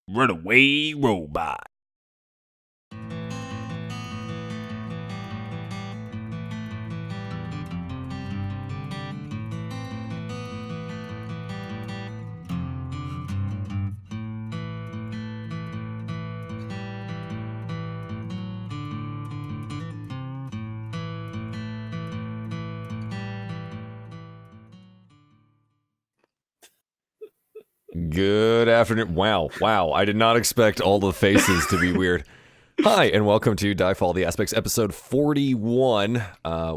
Runaway robot. Good afternoon. Wow. I did not expect all the faces to be weird. Hi, and welcome to DieFall The Aspects, episode 41,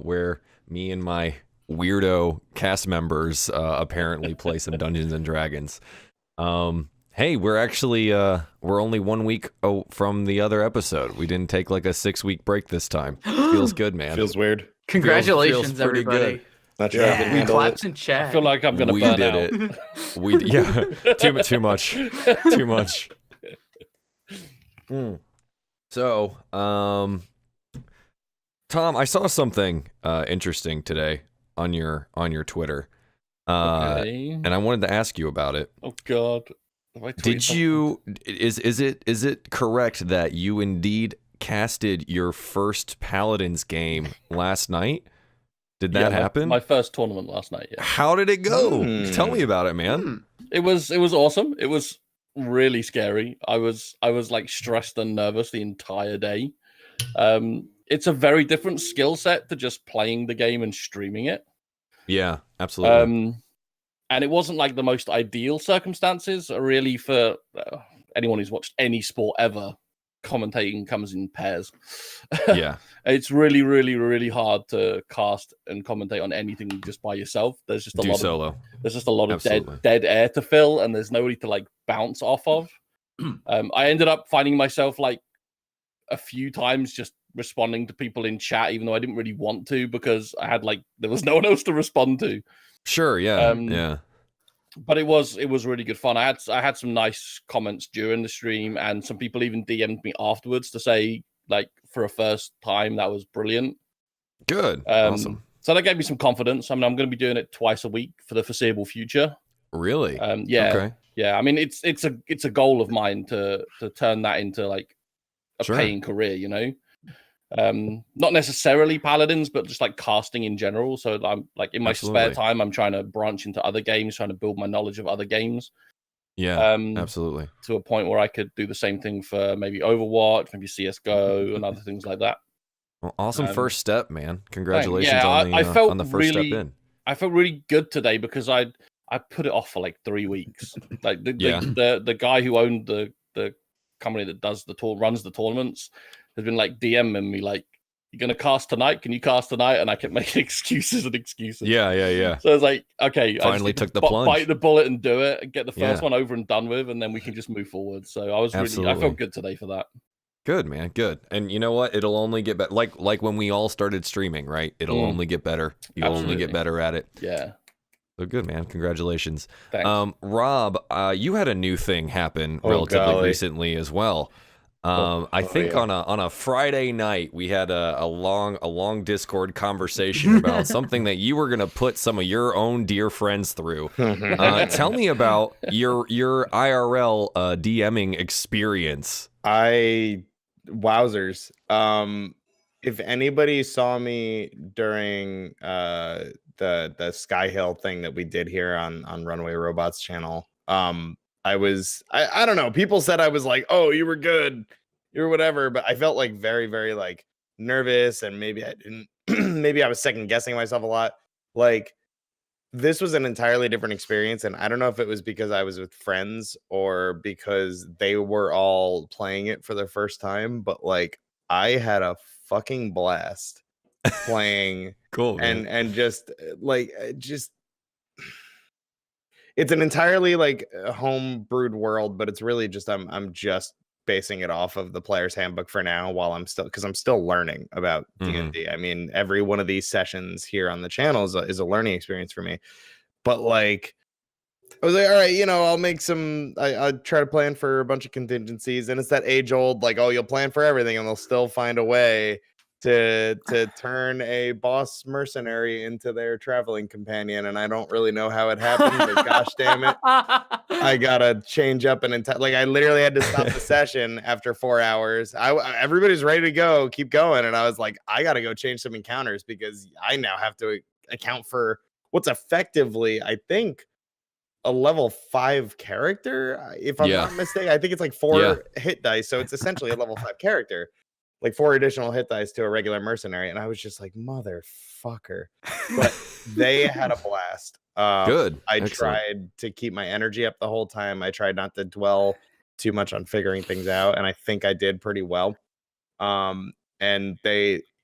where me and my weirdo cast members apparently play some Dungeons and Dragons. Hey, we're actually, we're only 1 week from the other episode. We didn't take like a 6-week break this time. Feels good, man. Feels weird. Congratulations, feels pretty everybody. good. Not sure I can We handle claps it. in chat. I feel like I'm gonna We burn did out. it. Too much. Too much. So, Tom, I saw something interesting today on your Twitter, Okay. and I wanted to ask you about it. Oh God. Have I Did tweeted something? you? Is it correct that you indeed casted your first Paladins game last night? Did that happen? My first tournament last night. Yeah. How did it go? Tell me about it, man. It was awesome. It was really scary. I was like stressed and nervous the entire day. It's a very different skill set to just playing the game and streaming it. Yeah, absolutely. And it wasn't like the most ideal circumstances, really, for anyone who's watched any sport ever. Commentating comes in pairs. Yeah. It's really, really, really hard to cast and commentate on anything just by yourself. There's just a lot solo. There's just a lot of Absolutely. dead air to fill, and there's nobody to like bounce off of. I ended up finding myself like a few times just responding to people in chat, even though I didn't really want to, because I had like there was no one else to respond to. Sure. Yeah. Yeah. But it was really good fun. I had some nice comments during the stream, and some people even DM'd me afterwards to say, like, for a first time, that was brilliant. Good. Awesome. So that gave me some confidence. I mean, I'm going to be doing it twice a week for the foreseeable future. Really? Yeah. Okay. Yeah. I mean, it's a goal of mine to turn that into like a paying career, you know? Not necessarily Paladins, but just like casting in general. So I'm like in my spare time, I'm trying to branch into other games, trying to build my knowledge of other games. Yeah, absolutely. To a point where I could do the same thing for maybe Overwatch, maybe CSGO, and other things like that. Well, awesome first step, man. Congratulations on the first step in. I felt really good today because I put it off for like 3 weeks. Like the guy who owned the company that does runs the tournaments has been like DMing me like, "You're gonna cast tonight? Can you cast tonight?" And I kept making excuses. Yeah. So I was like, okay, finally took the plunge, bite the bullet and do it, and get the first one over and done with, and then we can just move forward. So I felt good today for that. Good, man. Good. And you know what? It'll only get better. Like when we all started streaming, right? It'll only get better. You'll only get better at it. Yeah. So good, man. Congratulations. Thanks. Rob, you had a new thing happen relatively recently as well. I think on a Friday night we had a long Discord conversation about something that you were gonna put some of your own dear friends through. Tell me about your IRL DMing experience. Wowzers. If anybody saw me during the Sky Hill thing that we did here on Runaway Robots channel, I don't know. People said I was like, "Oh, you were good, you were whatever," but I felt like very, very like nervous, and maybe I didn't. Maybe I was second guessing myself a lot. Like, this was an entirely different experience, and I don't know if it was because I was with friends or because they were all playing it for the first time, but like I had a fucking blast playing. Cool, man. and just it's an entirely like home brewed world, but it's really just I'm just basing it off of the player's handbook for now while I'm still learning about D&D. I mean, every one of these sessions here on the channel is a learning experience for me. But like, I was like, all right, I'll make I try to plan for a bunch of contingencies, and it's that age old like, oh, you'll plan for everything and they'll still find a way. to turn a boss mercenary into their traveling companion, and I don't really know how it happened, but gosh damn it, I gotta change up an entire. Like I literally had to stop the session after 4 hours. Everybody's ready to go, keep going, and I was like, I gotta go change some encounters because I now have to account for what's effectively, I think, a level 5 character, if I'm not mistaken. I think it's like 4 hit dice, so it's essentially a level 5 character, like 4 additional hit dice to a regular mercenary. And I was just like, motherfucker. But they had a blast. Good. I Excellent. tried to keep my energy up the whole time. I tried not to dwell too much on figuring things out, and I think I did pretty well. And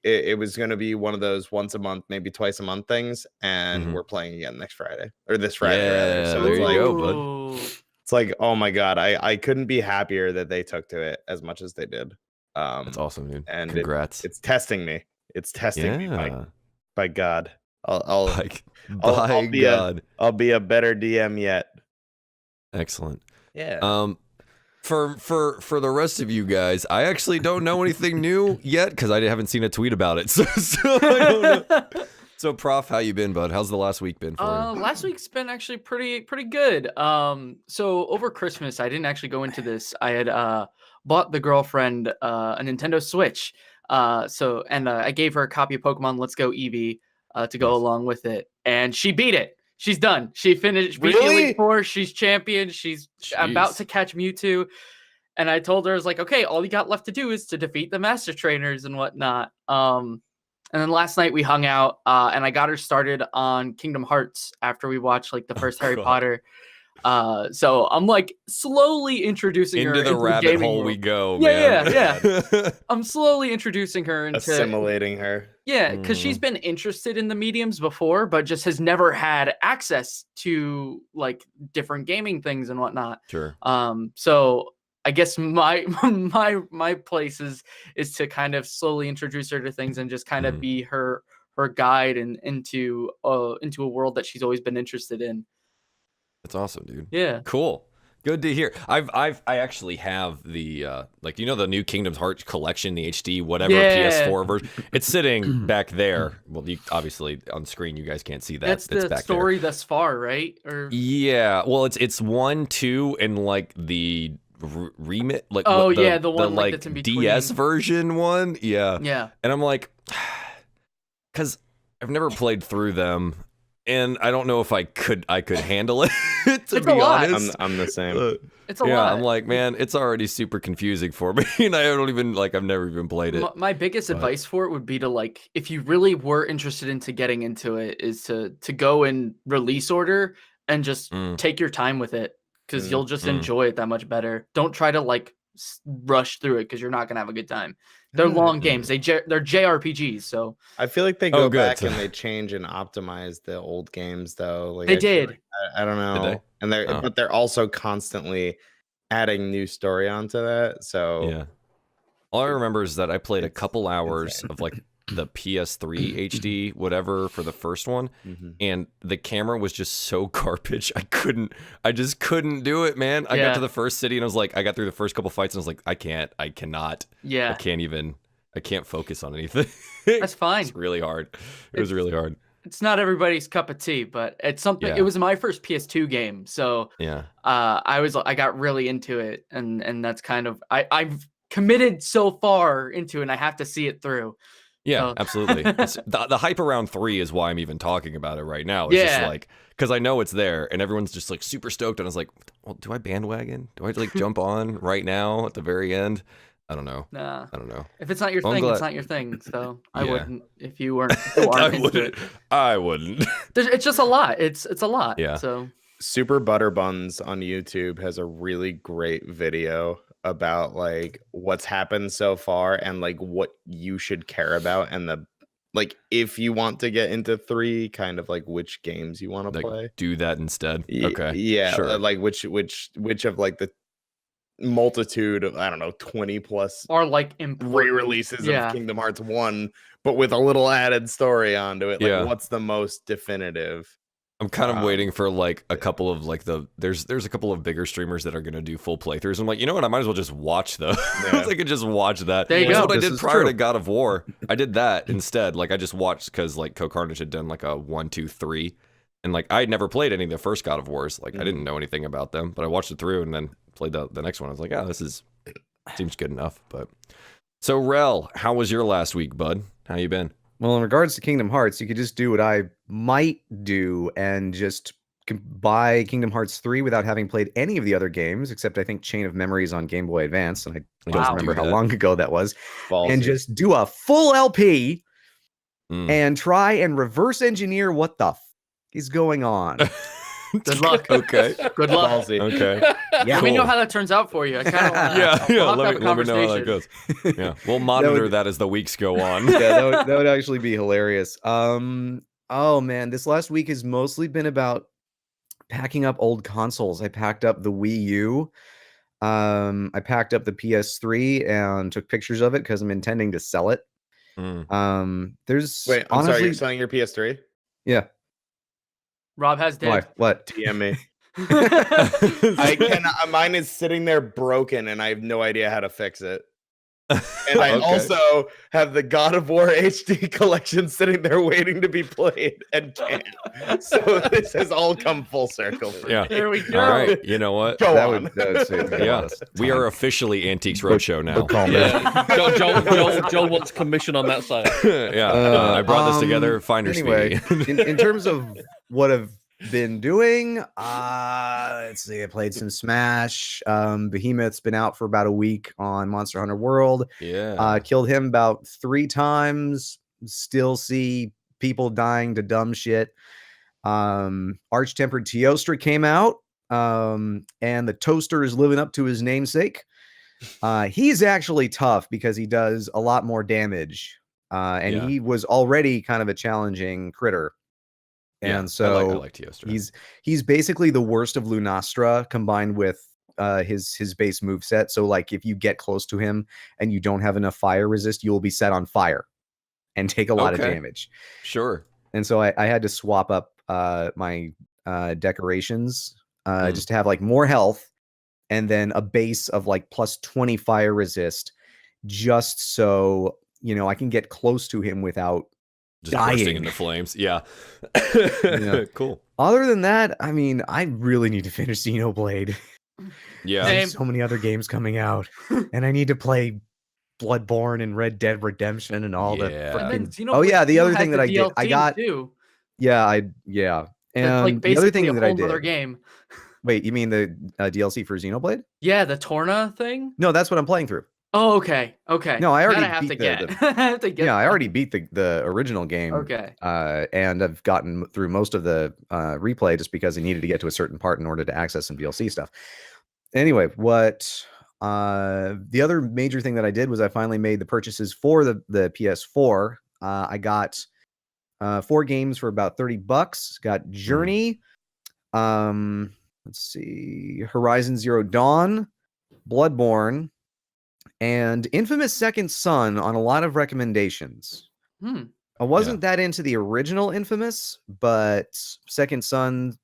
it was going to be one of those once a month, maybe twice a month things, and we're playing again next Friday, or this Friday rather. So there it's you like, go, bud. It's like, oh my god, I couldn't be happier that they took to it as much as they did. That's awesome, dude. And Congrats. It's testing me. It's testing me by God. I'll be a better DM yet. Excellent. Yeah. For the rest of you guys, I actually don't know anything new yet because I haven't seen a tweet about it. So I don't know. So, Prof, how you been, bud? How's the last week been for you? Last week's been actually pretty good. So over Christmas, I didn't actually go into this. I had bought the girlfriend a Nintendo Switch. I gave her a copy of Pokemon Let's Go Eevee to go along with it, and she beat it. She's done. She finished. Beat Elite Four. She's champion. She's about to catch Mewtwo. And I told her, I was like, okay, all you got left to do is to defeat the Master Trainers and whatnot. And then last night we hung out, and I got her started on Kingdom Hearts after we watched like the first Harry Potter. So I'm like slowly introducing her into the rabbit hole world. We go. Yeah. I'm slowly introducing her into assimilating her. Yeah, because she's been interested in the mediums before, but just has never had access to like different gaming things and whatnot. Sure. So I guess my place is to kind of slowly introduce her to things and just kind of be her guide and into a world that she's always been interested in. That's awesome, dude. Yeah. Cool. Good to hear. I actually have the the new Kingdom Hearts collection, the HD whatever PS4 version. It's sitting back there. Well, obviously on screen you guys can't see that. That's the back story there. thus far, right? Or yeah. Well, it's 1, 2, and like the remit, like the one like that's in between. DS version one. Yeah. Yeah. And I'm like, because I've never played through them. And I don't know if I could handle it, to be honest. I'm the same. It's a lot. I'm like, man, it's already super confusing for me. And I've never even played it. My biggest advice for it would be to, like, if you really were interested into getting into it, is to go in release order and just take your time with it, because you'll just enjoy it that much better. Don't try to, like, rush through it, because you're not going to have a good time. They're long games. They're JRPGs, so I feel like they go back and they change and optimize the old games, though. Like they did. Like, I don't know, and but they're also constantly adding new story onto that. So yeah, all I remember is that I played a couple hours of like the PS3 HD whatever for the first one, and the camera was just so garbage. I just couldn't do it, man. I got to the first city and I was like, I got through the first couple fights and I was like, I cannot. Yeah, I can't focus on anything. That's fine. It's really hard. It was really hard. It's not everybody's cup of tea, but it's something. It was my first PS2 game, so I got really into it, and that's kind of I've committed so far into it, and I have to see it through. Yeah, absolutely. The hype around 3 is why I'm even talking about it right now. It's just like, because I know it's there and everyone's just like super stoked. And I was like, well, do I bandwagon? Do I like jump on right now at the very end? I don't know. Nah. I don't know. If it's not your thing, it's not your thing. So I wouldn't, if you weren't. I wouldn't. It's just a lot. It's a lot. Yeah. So Super Butterbuns on YouTube has a really great video about like what's happened so far and like what you should care about, and the like if you want to get into 3, kind of like which games you want to play. Do that instead. Okay. Yeah. Sure. Like which of like the multitude of, I don't know, 20 plus or like re-releases of Kingdom Hearts 1, but with a little added story onto it. Like what's the most definitive? I'm kind of waiting for like a couple of like there's a couple of bigger streamers that are gonna do full playthroughs. I'm like, you know what? I might as well just watch those. I could just watch that. There you That's go. what I This did is prior true. to God of War. I did that instead. Like I just watched because like Co-Carnage had done like a 1, 2, 3, and like I had never played any of the first God of Wars. Like I didn't know anything about them, but I watched it through and then played the next one. I was like, this seems good enough. But so Rel, how was your last week, bud? How you been? Well, in regards to Kingdom Hearts, you could just do what I might do and just buy Kingdom Hearts 3 without having played any of the other games, except I think Chain of Memories on Game Boy Advance, and I don't remember how long ago that was, and just do a full LP and try and reverse engineer what the is going on. Good luck. Okay. Good luck. Ballsy. Okay. Let me know how that turns out for you. I kind of Yeah. we'll have to have a Let me know how that conversation. goes. Yeah, we'll monitor that as the weeks go on. Yeah, that would actually be hilarious. Oh man, this last week has mostly been about packing up old consoles. I packed up the Wii U. I packed up the PS3 and took pictures of it because I'm intending to sell it. There's Wait, I'm sorry, you're selling your PS3? Yeah. Rob has Why? dibs. What? DM me. I cannot. Mine is sitting there broken, and I have no idea how to fix it. And I also have the God of War HD collection sitting there waiting to be played and can't. So this has all come full circle for Yeah. me. There we go. All right. You know what? Go That on. would save me a lot Yeah. of We time. are officially Antiques Roadshow now. Yeah. Joel wants commission on that side. Yeah. I brought this together. Finders Anyway, fee. in terms of what I've been doing, let's see. I played some Smash. Behemoth's been out for about a week on Monster Hunter World. Yeah. Killed him about 3 times. Still see people dying to dumb shit. Arch-Tempered Teostra came out, and the toaster is living up to his namesake. He's actually tough because he does a lot more damage, and he was already kind of a challenging critter. And so I like Teostra. he's basically the worst of Lunastra combined with his base move set. So like if you get close to him and you don't have enough fire resist, you will be set on fire and take a lot of damage. Sure. And so I had to swap up my decorations just to have like more health and then a base of like plus 20 fire resist, just so I can get close to him without Just dying. bursting into flames. Yeah. Cool. Other than that, I mean, I really need to finish Xenoblade. Yeah. Same. There's so many other games coming out, and I need to play Bloodborne and Red Dead Redemption and all the Yeah. freaking. And then Oh yeah, the Xenoblade other 2 thing has that I the did, I DLC got. too. Yeah. That's And like the other basically thing a that I whole other did. game. Wait, you mean the DLC for Xenoblade? Yeah, the Torna thing. No, that's what I'm playing through. Oh, okay. No, I already That I have beat to the- get. I have to get Yeah, I that. already beat the original game. Okay. And I've gotten through most of the replay just because I needed to get to a certain part in order to access some DLC stuff. Anyway, the other major thing that I did was I finally made the purchases for the PS4. I got 4 games for about $30. Got Journey, let's see, Horizon Zero Dawn, Bloodborne, and Infamous Second Son on a lot of recommendations. I wasn't that into the original Infamous, but Second Son,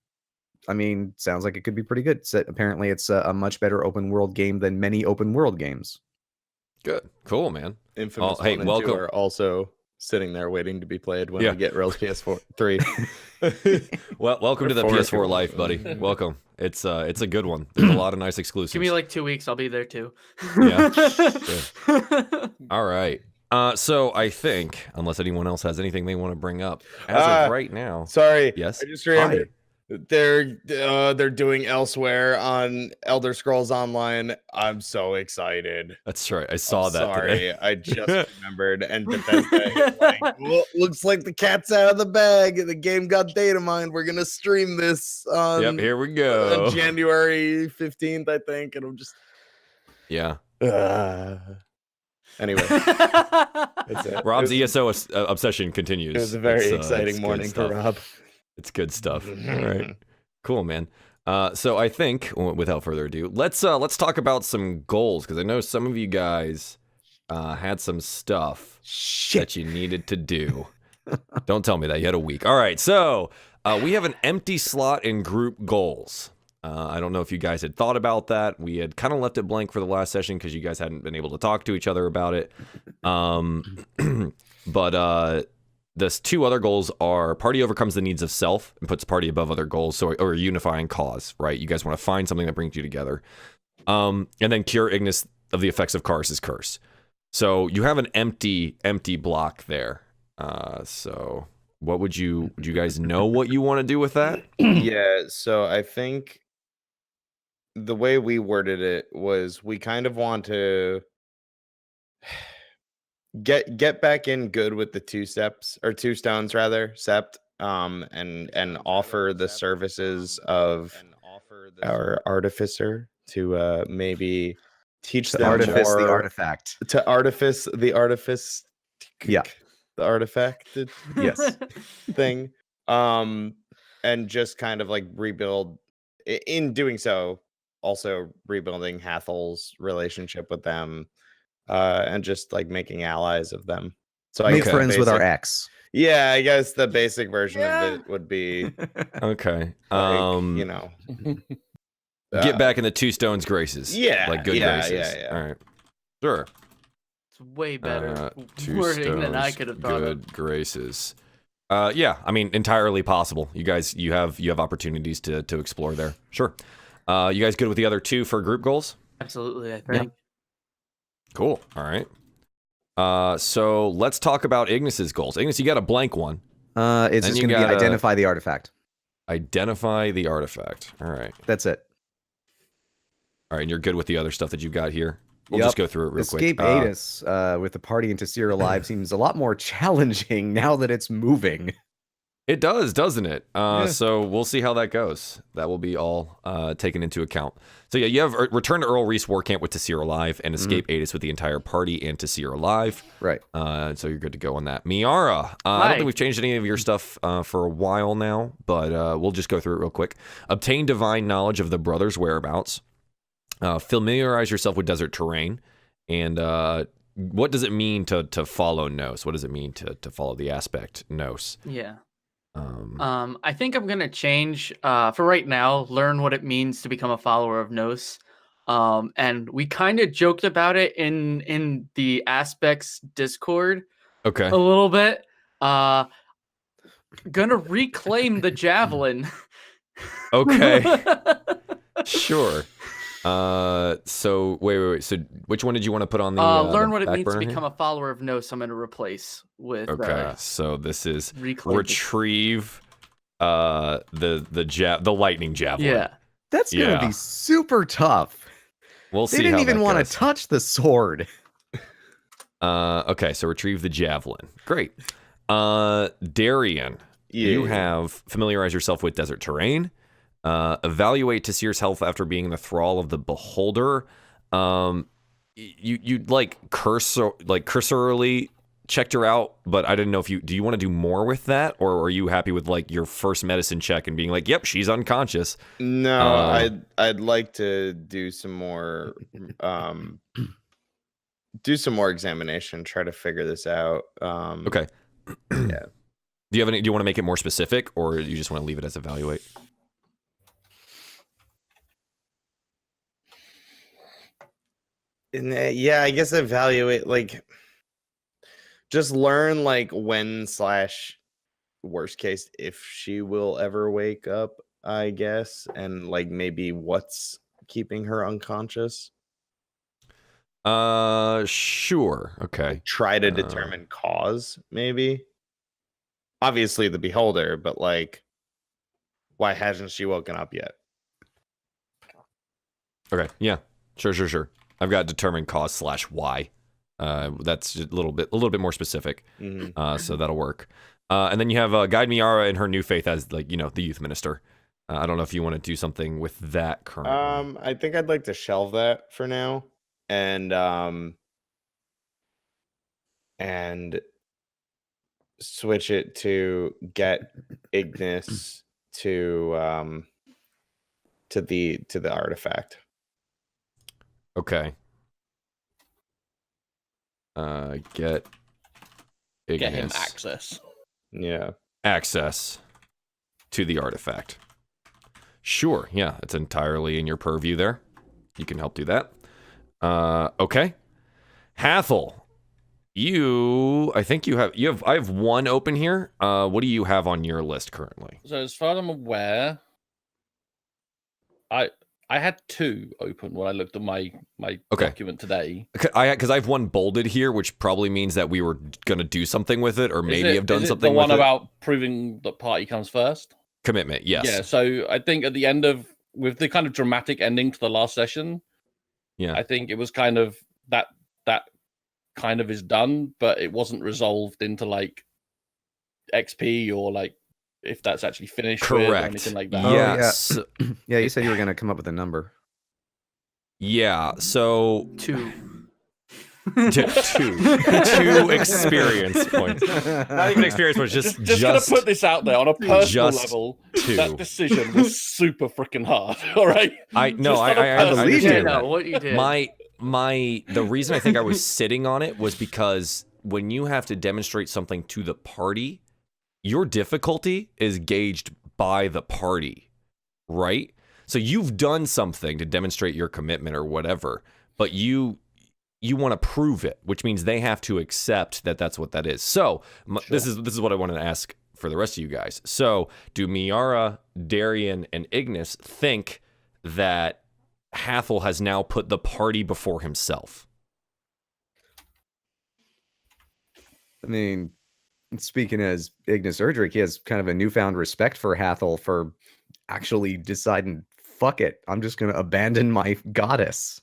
I mean, sounds like it could be pretty good. Apparently, it's a much better open world game than many open world games. Good. Cool, man. Infamous Oh, hey, 1 and welcome. 2 are also sitting there waiting to be played when Yeah. we get Rails PS4 3. Well, welcome to the Forward PS4 to- life, buddy. Welcome. It's a good one. There's a lot of nice exclusives. Give me like 2 weeks. I'll be there too. Yeah. All right. So I think, unless anyone else has anything they want to bring up, as of right now. Sorry. Yes. I just remembered. They're doing Elsewhere on Elder Scrolls Online. I'm so excited. That's right. I saw I'm that sorry, today. I just remembered. And Bethesda is like, well, looks like the cat's out of the bag. The game got data mined. We're gonna stream this on Yep. Here we go. January 15th, I think. And I'm just Yeah. anyway. That's it. Rob's It was- ESO obsession continues. It was a very It's, exciting it's good morning for stuff. Rob. It's good stuff. All right. Cool, man. So I think, without further ado, let's talk about some goals, because I know some of you guys had some stuff that you needed to do. Don't tell me that. You had a week. All right. So We have an empty slot in group goals. I don't know if you guys had thought about that. We had kind of left it blank for the last session because you guys hadn't been able to talk to each other about it. But the two other goals are party overcomes the needs of self and puts party above other goals, or a unifying cause, right? You guys want to find something that brings you together. And then cure Ignis of the effects of Karis's curse. So you have an empty block there. So what would you guys know what you want to do with that? Yeah, so I think the way we worded it was we kind of want to get back in good with the two stones rather, sept, and offer the services of our artificer to maybe teach them Artifice the more, artifact. to artifice the artifice, Yeah. the artifact Yes. thing, and just kind of like rebuild. In doing so, also rebuilding Hathol's relationship with them, and just like making allies of them. So I Make guess friends with our basic- ex. Yeah, I guess the basic version of it would be Okay. like, you know, Get back in the two stones graces. Yeah, Like good yeah, graces. yeah. All right. Sure. It's way better Two wording than I stones, could have thought good of. graces. Yeah, I mean, entirely possible. You guys, you have opportunities to explore there. Sure. You guys good with the other two for group goals? Absolutely, I think. Cool. All right. So let's talk about Ignis's goals. Ignis, you got a blank one. It's Then just you going to be gotta- identify the artifact. Identify the artifact. All right. That's it. All right, and you're good with the other stuff that you've got here? We'll Yep. just go through it real quick. Escape Adis with the party into Seer Alive seems a lot more challenging now that it's moving. It does, doesn't it? Yeah. So we'll see how that goes. That will be all taken into account. So yeah, you have Return to Earl Reese War Camp with Tasir Alive and Escape Adis with the entire party and Tasir Alive. Right. So you're good to go on that. Miara, I don't Hi. think we've changed any of your stuff for a while now, but we'll just go through it real quick. Obtain divine knowledge of the brothers' whereabouts. Familiarize yourself with desert terrain. And what does it mean to follow Nos? What does it mean to follow the aspect Nos? Yeah. I think I'm gonna change for right now, learn what it means to become a follower of Nos. And we kind of joked about it in the aspects Discord Okay. a little bit. Gonna reclaim the javelin. Okay. Sure. So wait. So which one did you want to put on the learn the what it back means to burner here? become a follower of Nos. I'm gonna replace with Okay. So this is reclaim. retrieve the lightning javelin. Yeah. That's going to Yeah. be super tough. We'll They see didn't how even that want goes. to touch the sword. Okay, so retrieve the javelin. Great. Darien, you have familiarize yourself with desert terrain. Evaluate Tasir's health after being in the thrall of the beholder. You cursorily checked her out, but I didn't know if do you want to do more with that, or are you happy with like your first medicine check and being like, yep, she's unconscious? No, I'd like to do some more examination, try to figure this out. Okay. Yeah. Do you want to make it more specific, or you just want to leave it as evaluate? Yeah, I guess evaluate, like, just learn like when / worst case if she will ever wake up, I guess, and like maybe what's keeping her unconscious. Sure. Okay. Try to determine cause, maybe. Obviously the beholder, but like, why hasn't she woken up yet? Okay. Yeah. Sure. I've got determine cause / why. That's just a little bit more specific. So that'll work. And then you have guide Miara and her new faith as like, the youth minister. I don't know if you want to do something with that currently. I think I'd like to shelve that for now, and switch it to get Ignis to the artifact. Okay. Get Ignis. Get him access. Yeah. Access. to the artifact. Sure, yeah, it's entirely in your purview there. You can help do that. Okay. Hathol, I have one open here. What do you have on your list currently? So as far as I'm aware, I had 2 open when I looked at my document today. Because I have one bolded here, which probably means that we were gonna do something with it, or maybe have done something with it. The one about proving that party comes first? Commitment, yes. Yeah, so I think at the end with the kind of dramatic ending to the last session, yeah, I think it was kind of that kind of is done, but it wasn't resolved into like XP or like if that's actually finished with or anything like that. Yes. Yeah, you said you were going to come up with a number. Yeah, so 2. 2 experience points. Not even experience points, just gonna put this out there on a personal level. 2. That decision was super freaking hard. All right. I believe you. you. No, what you did. The reason I think I was sitting on it was because when you have to demonstrate something to the party, your difficulty is gauged by the party, right? So you've done something to demonstrate your commitment or whatever, but you want to prove it, which means they have to accept that that's what that is. So this is what I wanted to ask for the rest of you guys. So do Miera, Darien, and Ignas think that Hathol has now put the party before himself? I mean, speaking as Ignas Erdrick, he has kind of a newfound respect for Hathol for actually deciding, fuck it, I'm just going to abandon my goddess.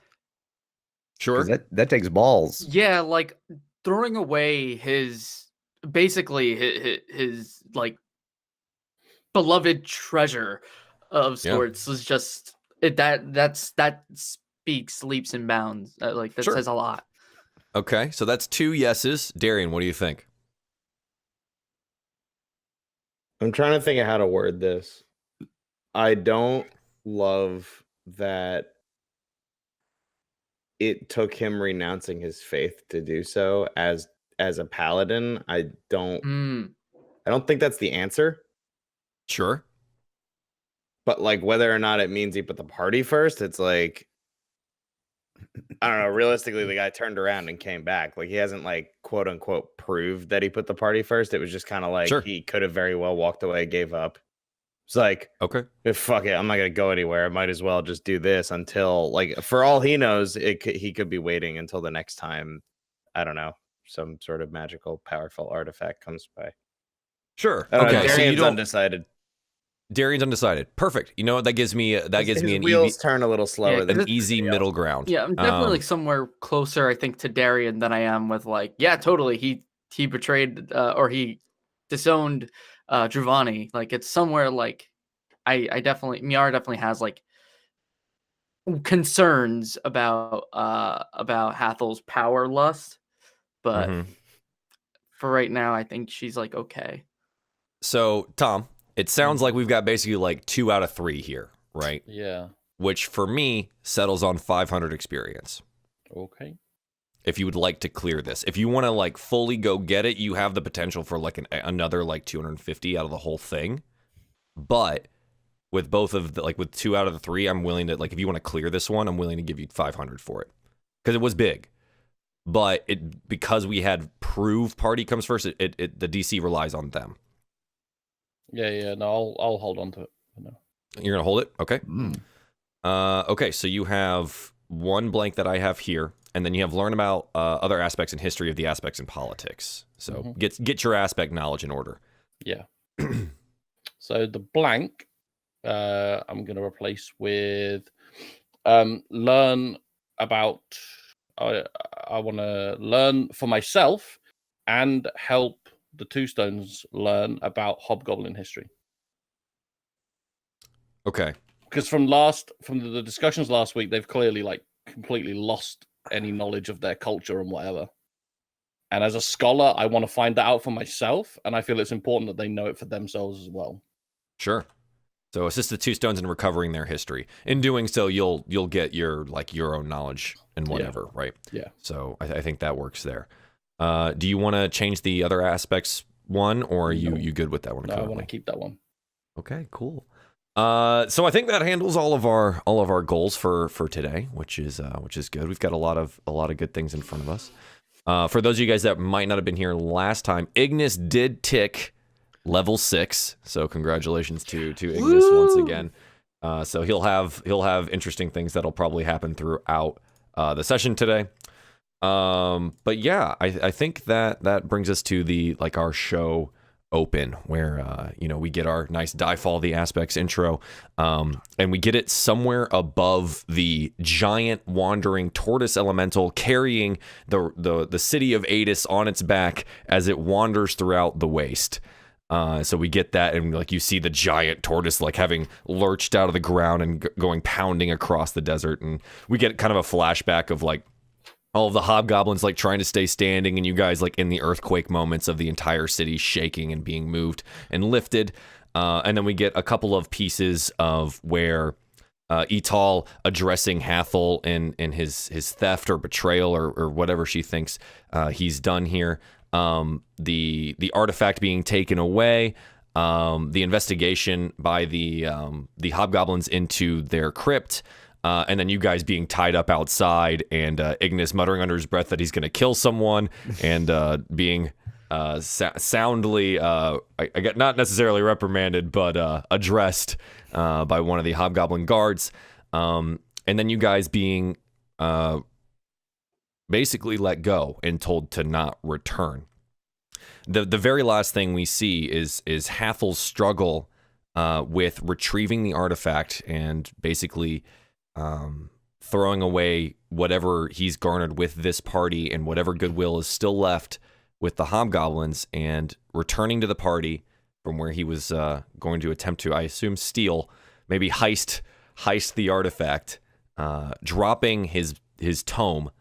Sure. That takes balls. Yeah, like throwing away his like beloved treasure of sorts was just that speaks leaps and bounds. Like that says a lot. Okay, so that's 2 yeses. Darien, what do you think? I'm trying to think of how to word this. I don't love that it took him renouncing his faith to do so as a paladin. I don't think that's the answer. Sure. But like whether or not it means he put the party first, it's like, I don't know, realistically the guy turned around and came back. Like he hasn't like quote unquote proved that he put the party first. It was just kind of like he could have very well walked away, gave up. It's like, okay, fuck it, I'm not gonna go anywhere. I might as well just do this until, like, for all he knows, he could be waiting until the next time, I don't know, some sort of magical, powerful artifact comes by. Sure. Okay, so you don't undecided. Darien's undecided. Perfect. You know what? That gives me an wheels turn a little slower than an easy middle ground. Yeah, I'm definitely like somewhere closer, I think, to Darien than I am with like, yeah, totally. He betrayed or he disowned Druvani. Like it's somewhere like I definitely Miara definitely has like concerns about Hathol's power lust, but for right now I think she's like okay. So Tom, it sounds like we've got basically like 2 out of 3 here, right? Yeah. Which for me settles on 500 experience. Okay. If you would like to clear this, if you want to like fully go get it, you have the potential for like another like 250 out of the whole thing. But with both of the, like with 2 out of the 3, I'm willing to, like, if you want to clear this one, I'm willing to give you 500 for it because it was big. But because we had prove party comes first, the DC relies on them. Yeah. No, I'll hold on to it. No. You're gonna hold it, okay? Okay, so you have 1 blank that I have here. And then you have learn about other aspects in history of the aspects in politics. So get your aspect knowledge in order. Yeah. So the blank, I'm going to replace with learn about. I want to learn for myself and help the Two Stones learn about Hobgoblin history. Okay. Because from the discussions last week, they've clearly like completely lost any knowledge of their culture and whatever. And as a scholar, I want to find that out for myself, and I feel it's important that they know it for themselves as well. Sure. So assist the Two Stones in recovering their history. In doing so, you'll get your own knowledge and whatever, right? Yeah. So I think that works there. Do you want to change the other aspects one, or are you good with that one? No, I want to keep that one. Okay, cool. So I think that handles all of our goals for today, which is good. We've got a lot of good things in front of us. For those of you guys that might not have been here last time, Ignis did tick level 6, so congratulations to Ignis once again. So he'll have interesting things that'll probably happen throughout the session today. But yeah, I think that brings us to our show open, where we get our nice DieFall the Aspects intro, and we get it somewhere above the giant wandering tortoise elemental carrying the city of Adis on its back as it wanders throughout the waste. So we get that, and like you see the giant tortoise like having lurched out of the ground and going pounding across the desert, and we get kind of a flashback of like all of the hobgoblins like trying to stay standing, and you guys like in the earthquake moments of the entire city shaking and being moved and lifted. And then we get a couple of pieces of where Ital addressing Hathol in his theft or betrayal or whatever she thinks he's done here. The artifact being taken away, the investigation by the hobgoblins into their crypt. And then you guys being tied up outside, and Ignis muttering under his breath that he's going to kill someone, and being soundly, I get not necessarily reprimanded, but addressed by one of the hobgoblin guards. And then you guys being basically let go and told to not return. The very last thing we see is Hathol's struggle with retrieving the artifact and basically throwing away whatever he's garnered with this party and whatever goodwill is still left with the hobgoblins, and returning to the party from where he was going to attempt to, I assume, steal, maybe heist the artifact, dropping his tome,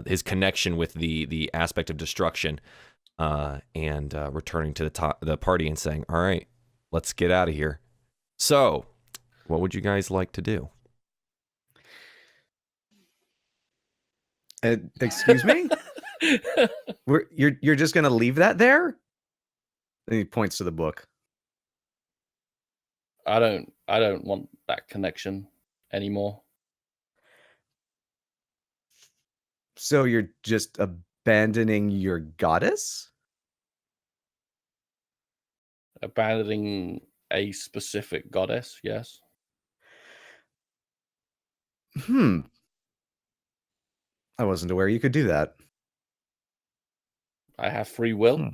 his connection with the aspect of destruction, and returning to the party and saying, all right, let's get out of here. So what would you guys like to do? Excuse me? You're just gonna leave that there? And he points to the book. I don't want that connection anymore. So you're just abandoning your goddess? Abandoning a specific goddess, yes. I wasn't aware you could do that. I have free will.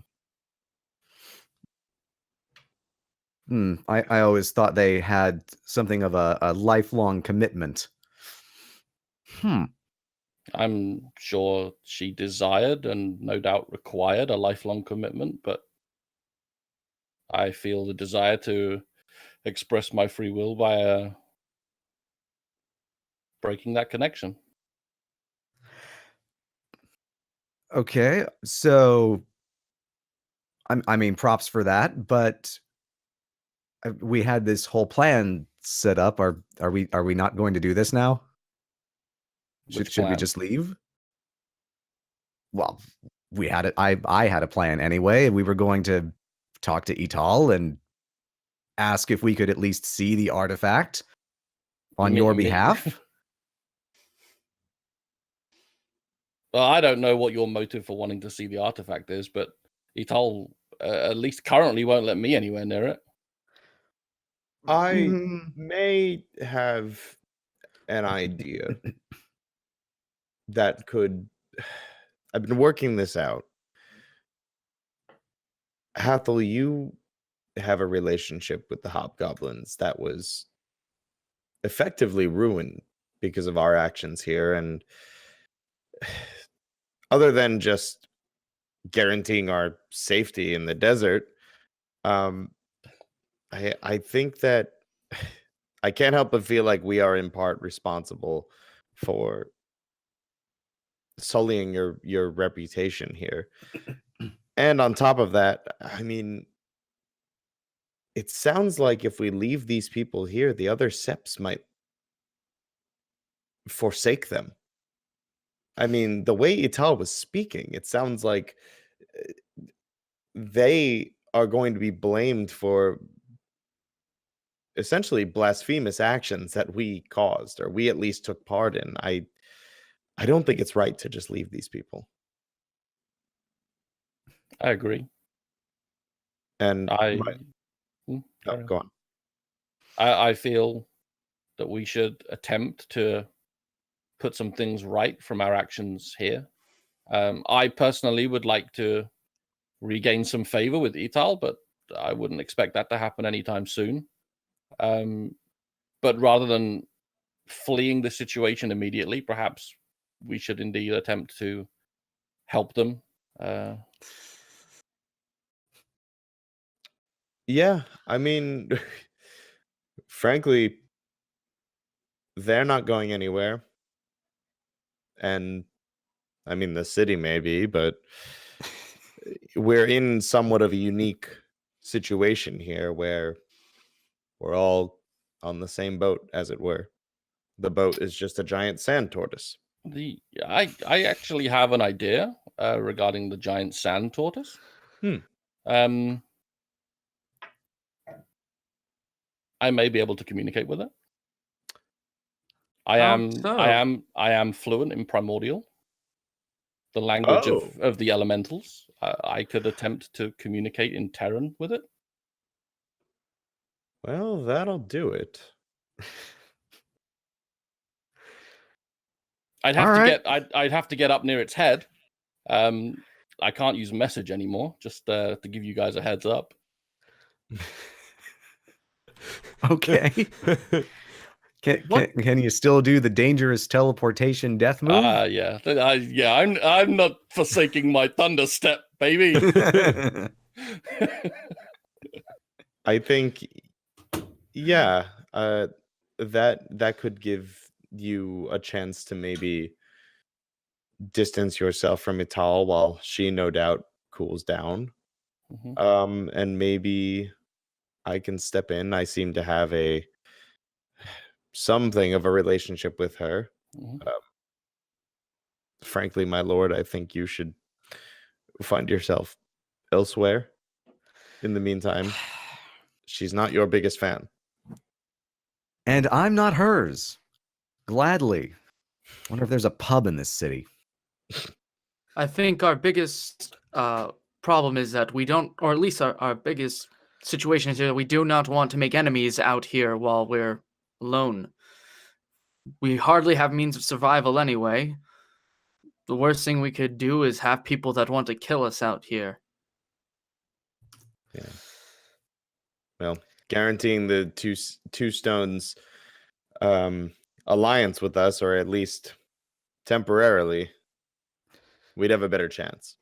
I always thought they had something of a lifelong commitment. I'm sure she desired and no doubt required a lifelong commitment, but I feel the desire to express my free will by breaking that connection. Okay, so I mean, props for that, but we had this whole plan set up. Are we not going to do this now? Should we just leave? Well, we had it. I had a plan anyway. We were going to talk to Ital and ask if we could at least see the artifact on your behalf. Well, I don't know what your motive for wanting to see the artifact is, but Ital at least currently won't let me anywhere near it. I may have an idea that could... I've been working this out. Hathol, you have a relationship with the hobgoblins that was effectively ruined because of our actions here, and other than just guaranteeing our safety in the desert, I think that I can't help but feel like we are in part responsible for sullying your reputation here. And on top of that, I mean, it sounds like if we leave these people here, the other Seps might forsake them. I mean, the way Ital was speaking, it sounds like they are going to be blamed for essentially blasphemous actions that we caused, or we at least took part in. I don't think it's right to just leave these people. I agree. And go on. I feel that we should attempt to put some things right from our actions here. I personally would like to regain some favor with Ital, but I wouldn't expect that to happen anytime soon. But rather than fleeing the situation immediately, perhaps we should indeed attempt to help them. Yeah, I mean, frankly, they're not going anywhere. And I mean, the city may be, but we're in somewhat of a unique situation here where we're all on the same boat, as it were. The boat is just a giant sand tortoise. I actually have an idea regarding the giant sand tortoise. I may be able to communicate with it. I am fluent in primordial, the language of the elementals. I could attempt to communicate in Terran with it. Well, that'll do it. I'd have to get up near its head. I can't use message anymore, just to give you guys a heads up. Okay. Can you still do the dangerous teleportation death move? Yeah. I'm not forsaking my thunder step, baby. I think, yeah, that could give you a chance to maybe distance yourself from Ital while she no doubt cools down. Mm-hmm. And maybe I can step in. I seem to have something of a relationship with her. Mm-hmm. Frankly, my lord, I think you should find yourself elsewhere. In the meantime, she's not your biggest fan. And I'm not hers. Gladly. Wonder if there's a pub in this city. I think our biggest problem is that we don't, or at least our biggest situation is that we do not want to make enemies out here while we're alone. We hardly have means of survival anyway. The worst thing we could do is have people that want to kill us out here. Yeah. Well, guaranteeing the two stones alliance with us, or at least temporarily, we'd have a better chance.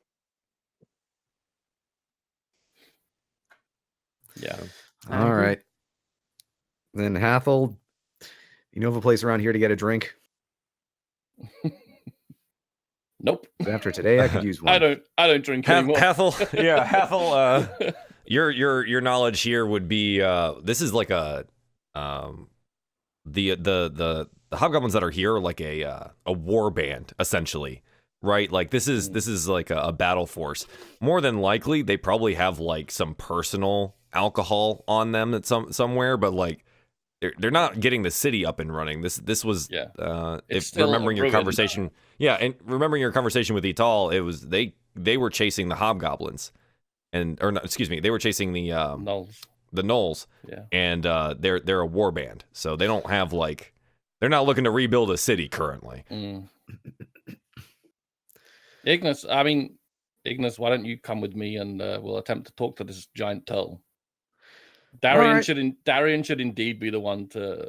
Yeah. All right. Then Hathol, you know of a place around here to get a drink? Nope. After today, I could use one. I don't drink anymore. Hathol, yeah, Hathol. Your knowledge here would be this is like a the hobgoblins that are here are like a war band essentially, right? Like this is like a battle force. More than likely, they probably have like some personal alcohol on them at somewhere, but like they're not getting the city up and running. This was if remembering your conversation. Yeah, and remembering your conversation with Ital, it was they were chasing the hobgoblins, they were chasing the Gnolls. The Gnolls. Yeah, and they're a war band, so they don't have they're not looking to rebuild a city currently. Ignas, why don't you come with me and we'll attempt to talk to this giant turtle. Darien should indeed be the one to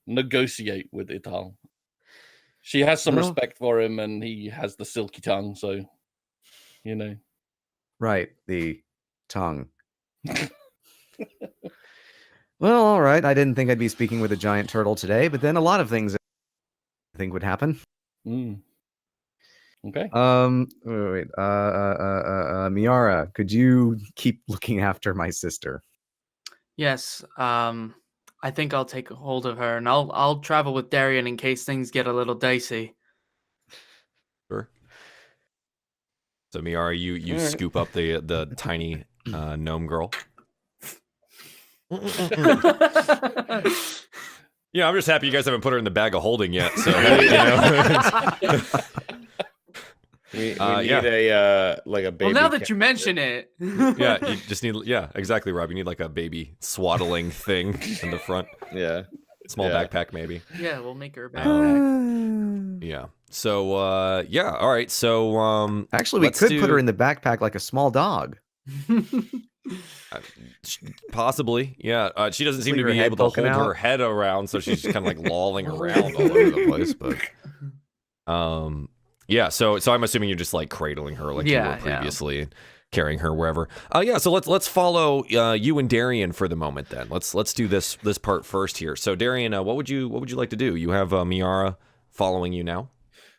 negotiate with Ital. She has some respect for him, and he has the silky tongue, so you know. Right, the tongue. Well, all right. I didn't think I'd be speaking with a giant turtle today, but then a lot of things I think would happen. Okay. Wait. Miera, could you keep looking after my sister? Yes. I think I'll take a hold of her, and I'll travel with Darien in case things get a little dicey. Sure. So Miara, you scoop up the tiny gnome girl. Yeah, I'm just happy you guys haven't put her in the bag of holding yet. So, We need yeah. a like a baby. Well, now that you mention it. Yeah, you just need. Yeah, exactly, Rob. You need like a baby swaddling thing in the front. Yeah. Small Yeah. backpack, maybe. Yeah, we'll make her a backpack. Yeah. So, yeah. All right. So, Actually, we let's could put her do- in the backpack like a small dog. Possibly. Yeah. She doesn't seem Leave to her be head able to hold poking her out. head around, so she's kind of like lolling around all over the place. But, yeah. So I'm assuming you're just like cradling her like you Yeah, were previously, and carrying her wherever. Yeah. So let's follow you and Darien for the moment. Then let's do this part first here. So Darien, what would you like to do? You have Miara following you now.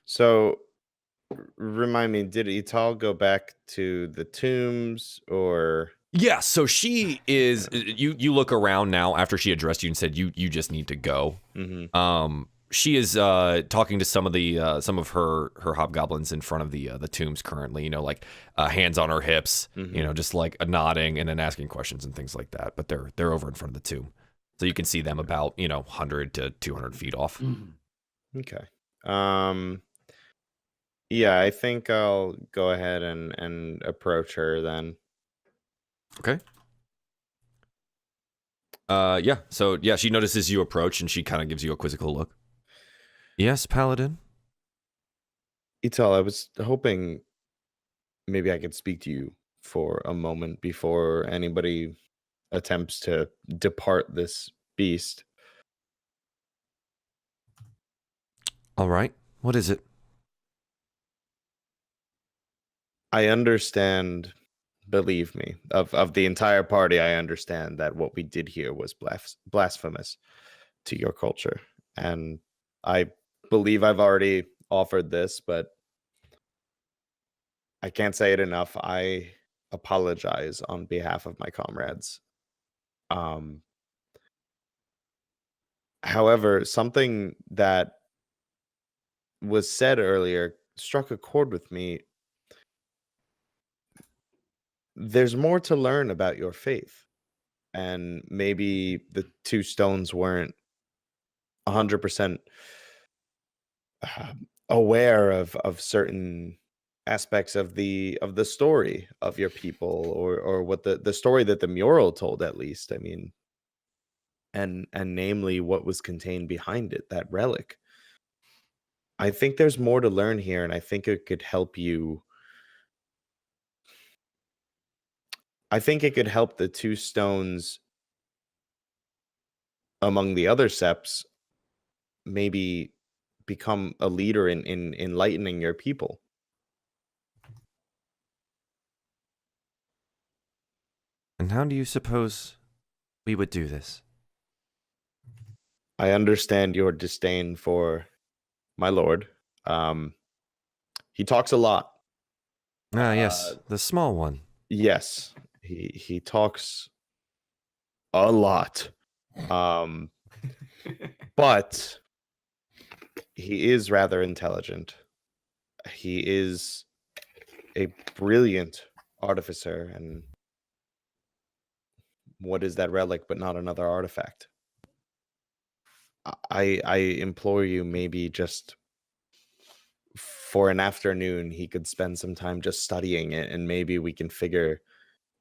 So, remind me, did Ital go back to the tombs or? Yeah, so she is. You look around now after she addressed you and said you just need to go. Mm-hmm. She is talking to some of her hobgoblins in front of the tombs currently. You know, like hands on her hips. Mhm. You know, just like nodding and then asking questions and things like that. But they're over in front of the tomb, so you can see them about 100 to 200 feet off. Okay. Yeah, I think I'll go ahead and approach her then. Okay. Yeah. So yeah, she notices you approach and she kind of gives you a quizzical look. Yes, Paladin. Ital, I was hoping maybe I could speak to you for a moment before anybody attempts to depart this beast. All right. What is it? I understand, believe me, of the entire party, I understand that what we did here was blasphemous to your culture. And I believe I've already offered this, but I can't say it enough. I apologize on behalf of my comrades. However, something that was said earlier struck a chord with me. There's more to learn about your faith, and maybe the two stones weren't 100% aware of certain aspects of the story of your people, or what the story that the mural told, at least. I mean, and namely what was contained behind it, that relic. I think there's more to learn here, and I think it could help you. I think it could help the two stones among the other septs maybe become a leader in enlightening your people. And how do you suppose we would do this? I understand your disdain for my lord. He talks a lot. Ah, yes, the small one. Yes, he talks a lot. But he is rather intelligent. He is a brilliant artificer, and what is that relic but not another artifact? I implore you, maybe just for an afternoon, he could spend some time just studying it, and maybe we can figure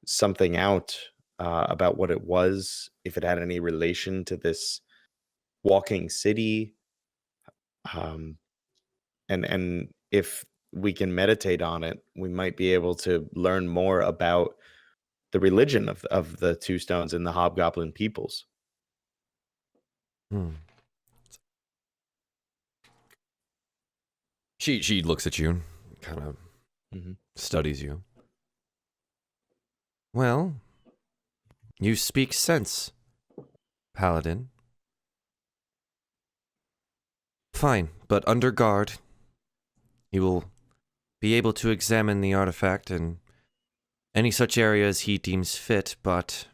something out about what it was, if it had any relation to this walking city, and if we can meditate on it, we might be able to learn more about the religion of the two stones and the hobgoblin peoples. Hmm. She looks at you, kind of studies you. Well, you speak sense, Paladin. Fine, but under guard. You will be able to examine the artifact in any such areas he deems fit, but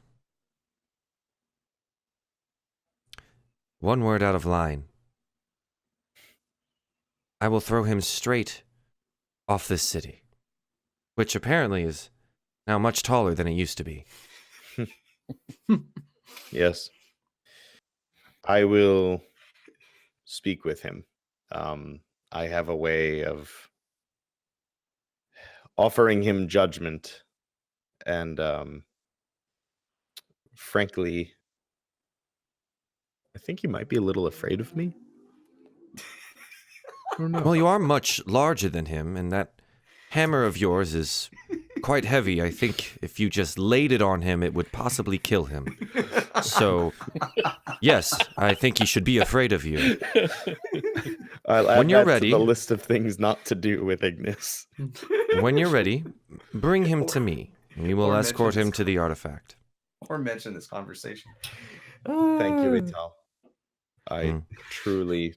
one word out of line. I will throw him straight off this city, which apparently is now much taller than it used to be. Yes. I will speak with him. I have a way of offering him judgment, and frankly, I think he might be a little afraid of me. I don't know. Well, you are much larger than him, and that hammer of yours is quite heavy. I think if you just laid it on him, it would possibly kill him. So, yes, I think he should be afraid of you. I'll add When you're that ready- to the list of things not to do with Ignis. When you're ready, bring him to me. We will Or escort him mentions- to the artifact. Or mention this conversation. Thank you, Hathol. I Mm. truly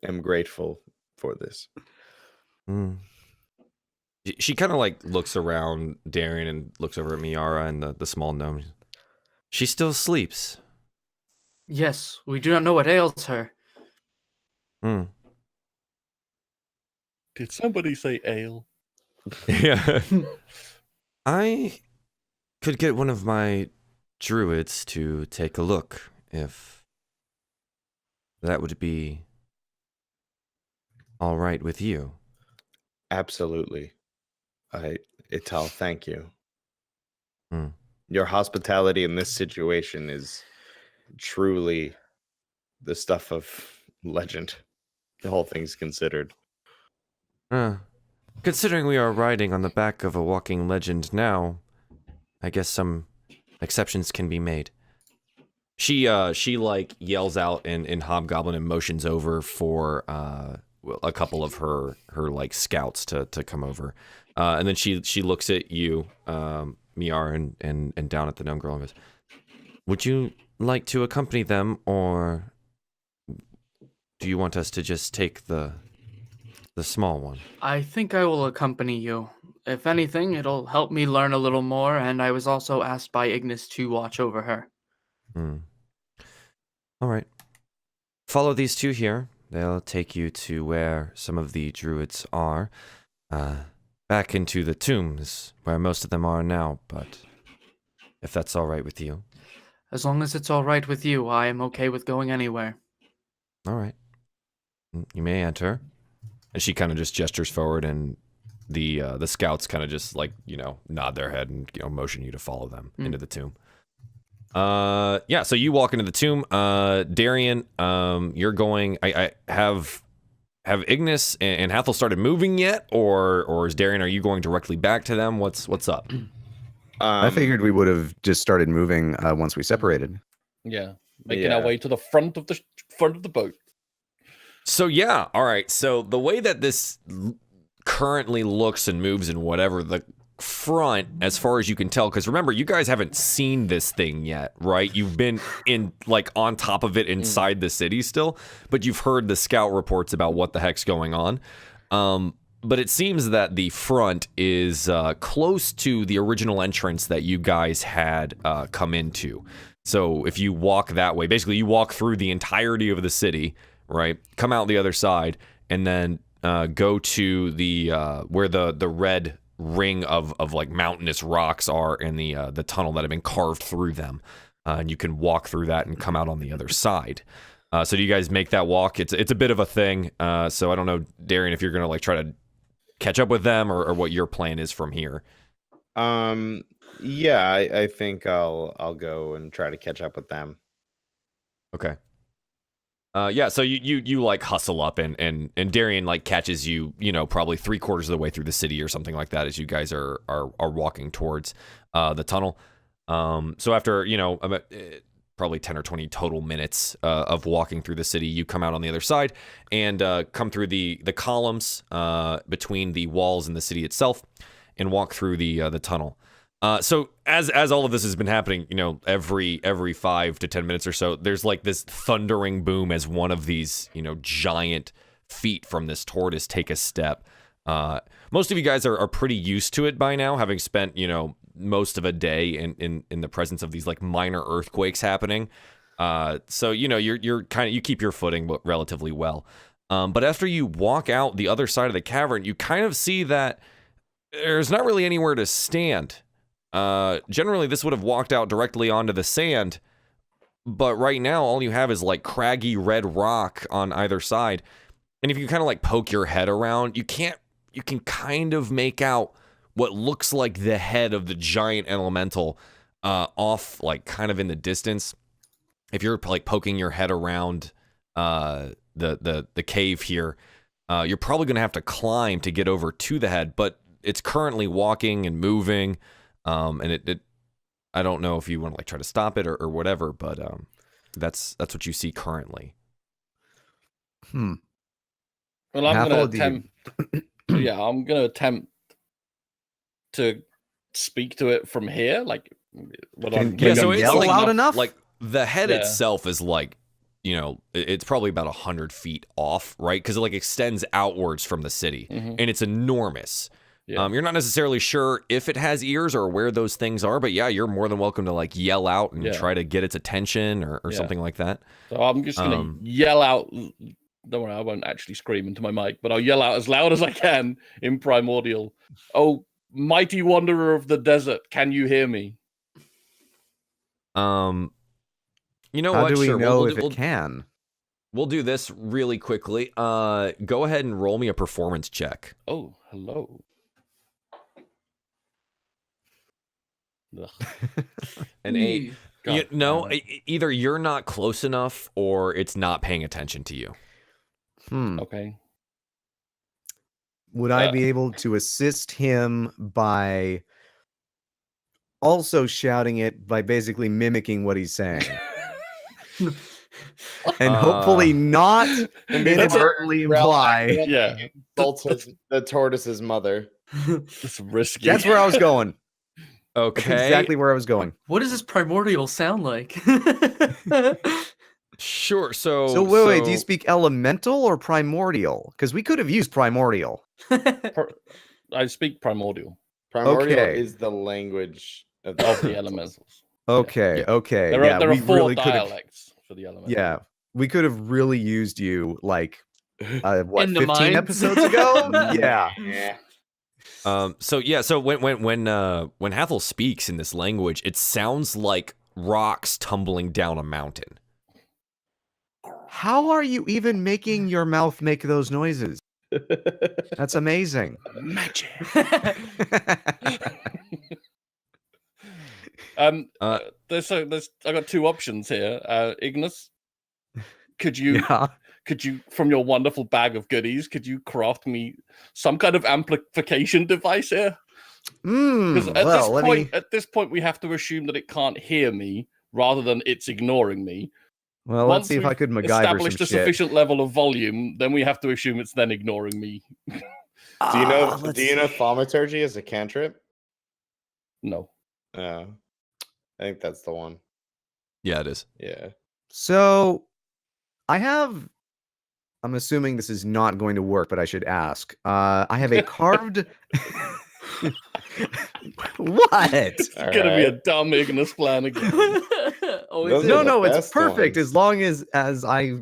am grateful for this. Mm. She kind of like looks around Darien and looks over at Miara and the small gnome. She still sleeps. Yes, we do not know what ails her. Mm. Did somebody say ale? Yeah. I could get one of my druids to take a look if that would be all right with you. Absolutely. Hathol, thank you. Hmm. Your hospitality in this situation is truly the stuff of legend, the whole thing's considered. Considering we are riding on the back of a walking legend now, I guess some exceptions can be made. She like yells out in Hobgoblin and motions over for a couple of her like scouts to come over, and then she looks at you, Miara, and down at the gnome girl and goes, "Would you like to accompany them, or do you want us to just take the small one?" I think I will accompany you. If anything, it'll help me learn a little more, and I was also asked by Ignis to watch over her. Hmm. All right. Follow these two here. They'll take you to where some of the druids are. Back into the tombs, where most of them are now, but if that's all right with you. As long as it's all right with you, I am okay with going anywhere. All right. You may enter. And she kind of just gestures forward, and the scouts kind of just like, nod their head and, motion you to follow them into the tomb. Yeah, so you walk into the tomb. Darien, you're going. I have Ignis and Hathol started moving yet, or is Darien? Are you going directly back to them? What's up? I figured we would have just started moving once we separated. Yeah, making our way to the front of the boat. So yeah, all right. So the way that this currently looks and moves and whatever, the front, as far as you can tell, because remember, you guys haven't seen this thing yet, right? You've been on top of it inside the city still, but you've heard the scout reports about what the heck's going on. But it seems that the front is close to the original entrance that you guys had come into. So if you walk that way, basically you walk through the entirety of the city, right? Come out the other side, and then go to the where the red ring of like mountainous rocks are in the tunnel that have been carved through them, and you can walk through that and come out on the other side. So do you guys make that walk? It's a bit of a thing. So I don't know, Darien, if you're gonna like try to catch up with them, or what your plan is from here. Yeah, I think I'll go and try to catch up with them. Okay. Yeah, so you like hustle up, and Darien like catches you, probably 3/4 of the way through the city or something like that as you guys are walking towards the tunnel. So after, about probably 10 or 20 total minutes of walking through the city, you come out on the other side and come through the columns between the walls and the city itself and walk through the tunnel. So as all of this has been happening, every 5 to 10 minutes or so, there's like this thundering boom as one of these, giant feet from this tortoise take a step. Most of you guys are pretty used to it by now, having spent, most of a day in the presence of these like minor earthquakes happening. So, you're you keep your footing relatively well. But after you walk out the other side of the cavern, you kind of see that there's not really anywhere to stand. Generally, this would have walked out directly onto the sand, But right now, all you have is like craggy red rock on either side. And if you kind of like poke your head around, you can kind of make out what looks like the head of the giant elemental off, like kind of in the distance. If you're like poking your head around the cave here, you're probably going to have to climb to get over to the head, but it's currently walking and moving. And it I don't know if you want to like try to stop it or whatever, but that's what you see currently. Well, I'm going to attempt. Yeah, I'm going to attempt to speak to it from here. Like, Can you yell loud enough? Like the head itself is like, you know, it's probably about 100 feet off, right? Because it like extends outwards from the city, and it's enormous. Yeah. You're not necessarily sure if it has ears or where those things are, but yeah, you're more than welcome to like yell out and try to get its attention or something like that. So I'm just gonna yell out. Don't worry, I won't actually scream into my mic, but I'll yell out as loud as I can in Primordial. Oh, mighty wanderer of the desert, can you hear me? You know How what? do we sure, know if it can? We'll do this really quickly. Go ahead and roll me a performance check. Oh, hello. An 8. Either you're not close enough or it's not paying attention to you. Okay. Would I be able to assist him by also shouting it by basically mimicking what he's saying? And hopefully not inadvertently imply. Yeah. The tortoise's mother. It's risky. That's where I was going. Okay. That's exactly where I was going. What does this primordial sound like? Sure. So wait, do you speak elemental or primordial? Because we could have used primordial. I speak primordial. Primordial is the language of the elementals. Okay, okay. There are 4 dialects for the elementals. Yeah, we could have really used you like what, In the 15 mines? episodes ago? Yeah. So when Hathol speaks in this language, it sounds like rocks tumbling down a mountain. How are you even making your mouth make those noises? That's amazing. Magic. I got 2 options here. Ignas, could you from your wonderful bag of goodies, could you craft me some kind of amplification device here? Because at this point we have to assume that it can't hear me rather than it's ignoring me. Well, let's see if I could MacGyver established some a shit. sufficient level of volume, then we have to assume it's then ignoring me. Do you know thaumaturgy is a cantrip? No. I think that's the one. Yeah, it is. Yeah. So I'm assuming this is not going to work, but I should ask. I have a carved What? It's gonna be a dumb Ignis plan again. No, it's perfect as long as I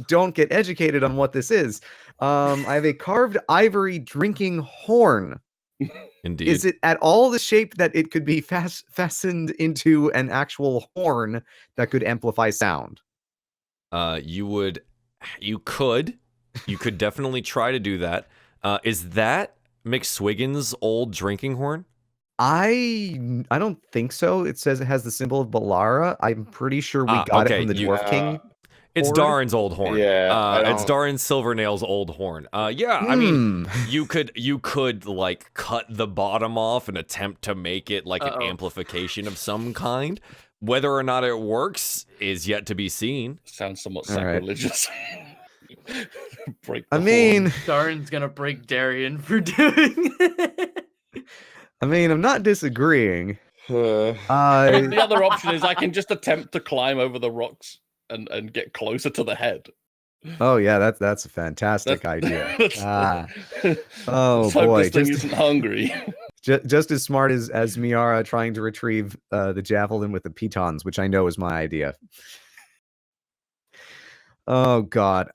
don't get educated on what this is. I have a carved ivory drinking horn. Indeed. Is it at all the shape that it could be fastened into an actual horn that could amplify sound? You could definitely try to do that. Is that McSwiggan's old drinking horn? I don't think so. It says it has the symbol of Balara. I'm pretty sure we got it from the Dwarf King. It's Darren's old horn. Yeah, it's Darren Silvernail's old horn. I mean, you could like cut the bottom off and attempt to make it like an amplification of some kind. Whether or not it works is yet to be seen. Sounds somewhat sacrilegious. Darren's gonna break Darien for doing it. I mean, I'm not disagreeing. The other option is I can just attempt to climb over the rocks and get closer to the head. Oh yeah, that's a fantastic idea. Oh so boy, this thing isn't hungry. Just as smart as Miera trying to retrieve the javelin with the pitons, which I know is my idea. Oh god.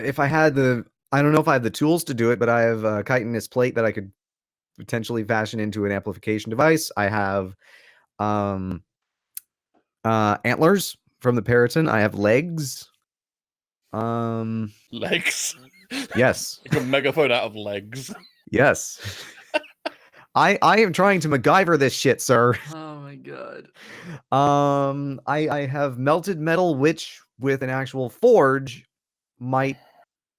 If I had I don't know if I have the tools to do it, but I have a chitinous plate that I could potentially fashion into an amplification device. I have Antlers from the Periton. I have legs. Legs. Yes. Like a megaphone out of legs. Yes. I am trying to MacGyver this shit, sir. Oh my god. I have melted metal, which with an actual forge might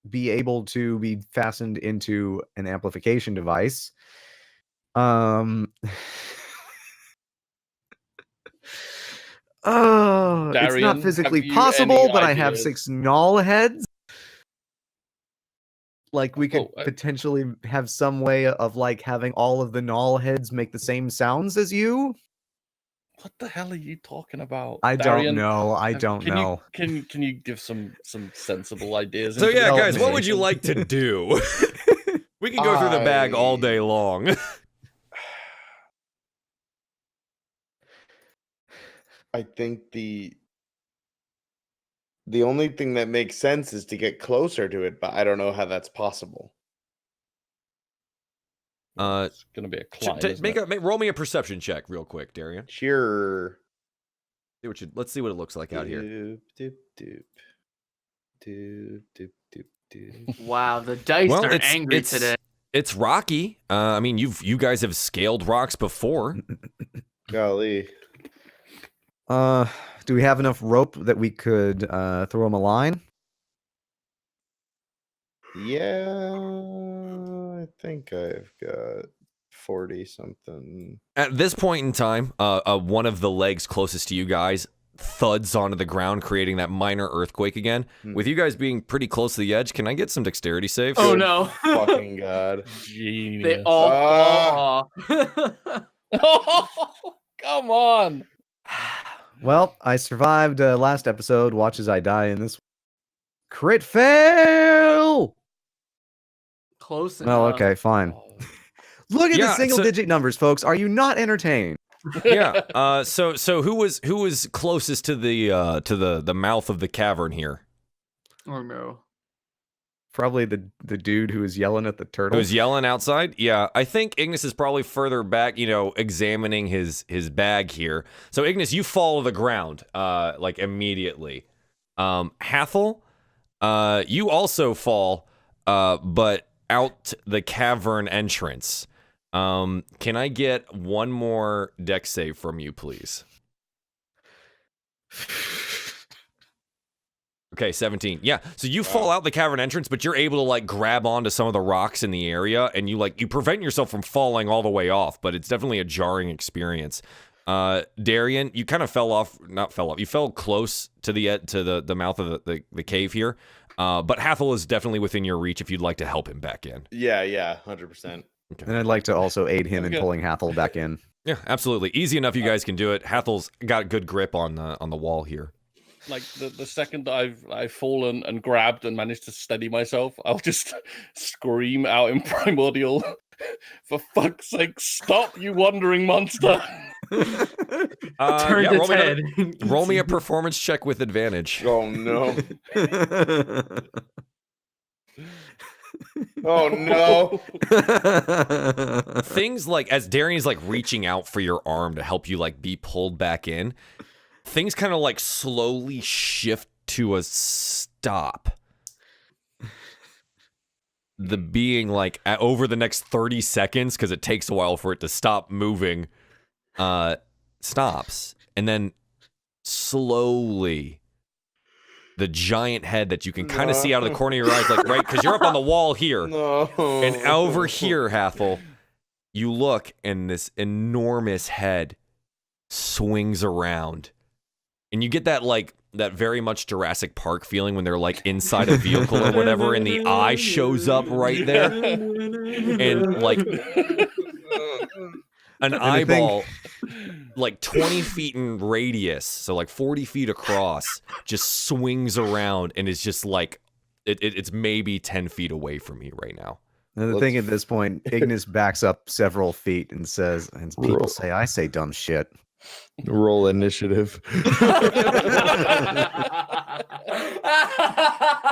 be able to be fastened into an amplification device. Oh, it's Darien, not have physically you possible, any but I have ideas? 6 null heads. Like we could Oh, potentially have some way of like having all of the null heads make the same sounds as you. What the hell are you talking about? I Darien, don't know. I don't can know. You, can you give some sensible ideas? So into yeah, the guys, what would you conversation? like to do? We can go through the bag all day long. I think the only thing that makes sense is to get closer to it, but I don't know how that's possible. It's gonna be a climb. Roll me a perception check real quick, Darien. Sure. Let's see what it looks like out here. Doop, doop, doop. Doop, doop, doop, doop. Wow, the dice are angry today. It's rocky. I mean, you guys have scaled rocks before. Golly. Do we have enough rope that we could throw him a line? Yeah, I think I've got 40 something. At this point in time, one of the legs closest to you guys thuds onto the ground, creating that minor earthquake again. With you guys being pretty close to the edge, can I get some dexterity saves? Oh no. Fucking God. Genius. They all fall. Oh, come on. Well, I survived last episode. Watch as I die in this. Crit fail! Close enough. Oh, okay, fine. Look at the Yeah, single-digit numbers, folks. Are you not entertained? Yeah. So who was closest to the mouth of the cavern here? Oh no. Probably the dude who was yelling at the turtle. Who was yelling outside? Yeah, I think Ignis is probably further back, examining his bag here. So Ignis, you fall to the ground, like immediately. Hathol, you also fall, but out the cavern entrance. Can I get one more dex save from you, please? Okay, 17. Yeah, so you fall out the cavern entrance, but you're able to like grab onto some of the rocks in the area, and you prevent yourself from falling all the way off. But it's definitely a jarring experience. Darien, you kind of you fell close to the mouth of the cave here. But Hathol is definitely within your reach if you'd like to help him back in. Yeah, 100%. Okay. And I'd like to also aid him in pulling Hathol back in. Yeah, absolutely. Easy enough. You guys can do it. Hathol's got a good grip on the wall here. Like the second that I've fallen and grabbed and managed to steady myself, I'll just scream out in primordial, "For fuck's sake, stop, you wandering monster!" Turned its head. Roll me a performance check with advantage. Oh no. Oh no. Things like, as Darien's like reaching out for your arm to help you like be pulled back in, things kind of like slowly shift to a stop. The being like over the next 30 seconds, because it takes a while for it to stop moving, stops. And then slowly the giant head that you can kind of see out of the corner of your eyes, like right, because you're up on the wall here. No. And over here, Hathol, you look and this enormous head swings around. And you get that very much Jurassic Park feeling when they're like inside a vehicle or whatever, and the eye shows up right there. And like an eyeball, like 20 feet in radius, so like 40 feet across, just swings around and is just like, it's maybe 10 feet away from you right now. And the thing at this point, Ignis backs up several feet and says, and people say, I say dumb shit. Roll initiative.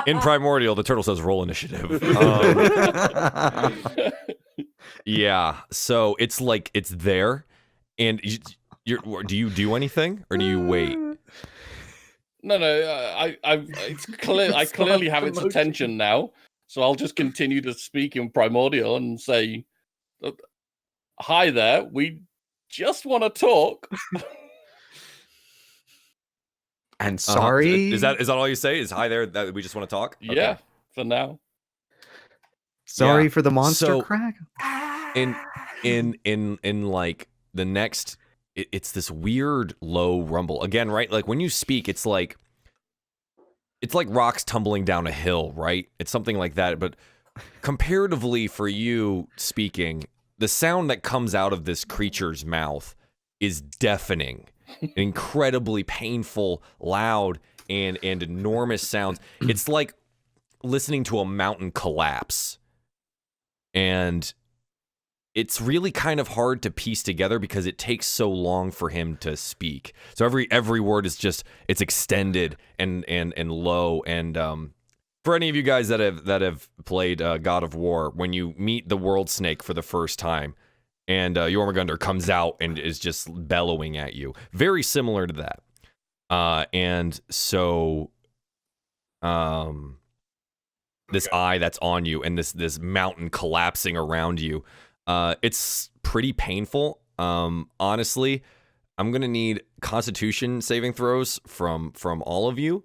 In Primordial, the turtle says roll initiative. Yeah, so it's like, it's there, and Do you do anything or do you wait? No, it's clear. I clearly have its attention now, so I'll just continue to speak in primordial and say, "Hi there. We just want to talk." And sorry. Is that all you say? Is hi there? That we just want to talk? Okay. Yeah, for now. Sorry Yeah. for the monster So- crack. In like the next, it's this weird low rumble again, right? Like when you speak, it's like rocks tumbling down a hill, right? It's something like that. But comparatively for you speaking, the sound that comes out of this creature's mouth is deafening, incredibly painful, loud, and enormous sounds. It's like listening to a mountain collapse. And it's really kind of hard to piece together because it takes so long for him to speak. So every word is just, it's extended and low. And for any of you guys that have played God of War, when you meet the World Snake for the first time, and Jormungandr comes out and is just bellowing at you, very similar to that. And so, this eye that's on you and this mountain collapsing around you, it's pretty painful. Honestly, I'm gonna need Constitution saving throws from all of you.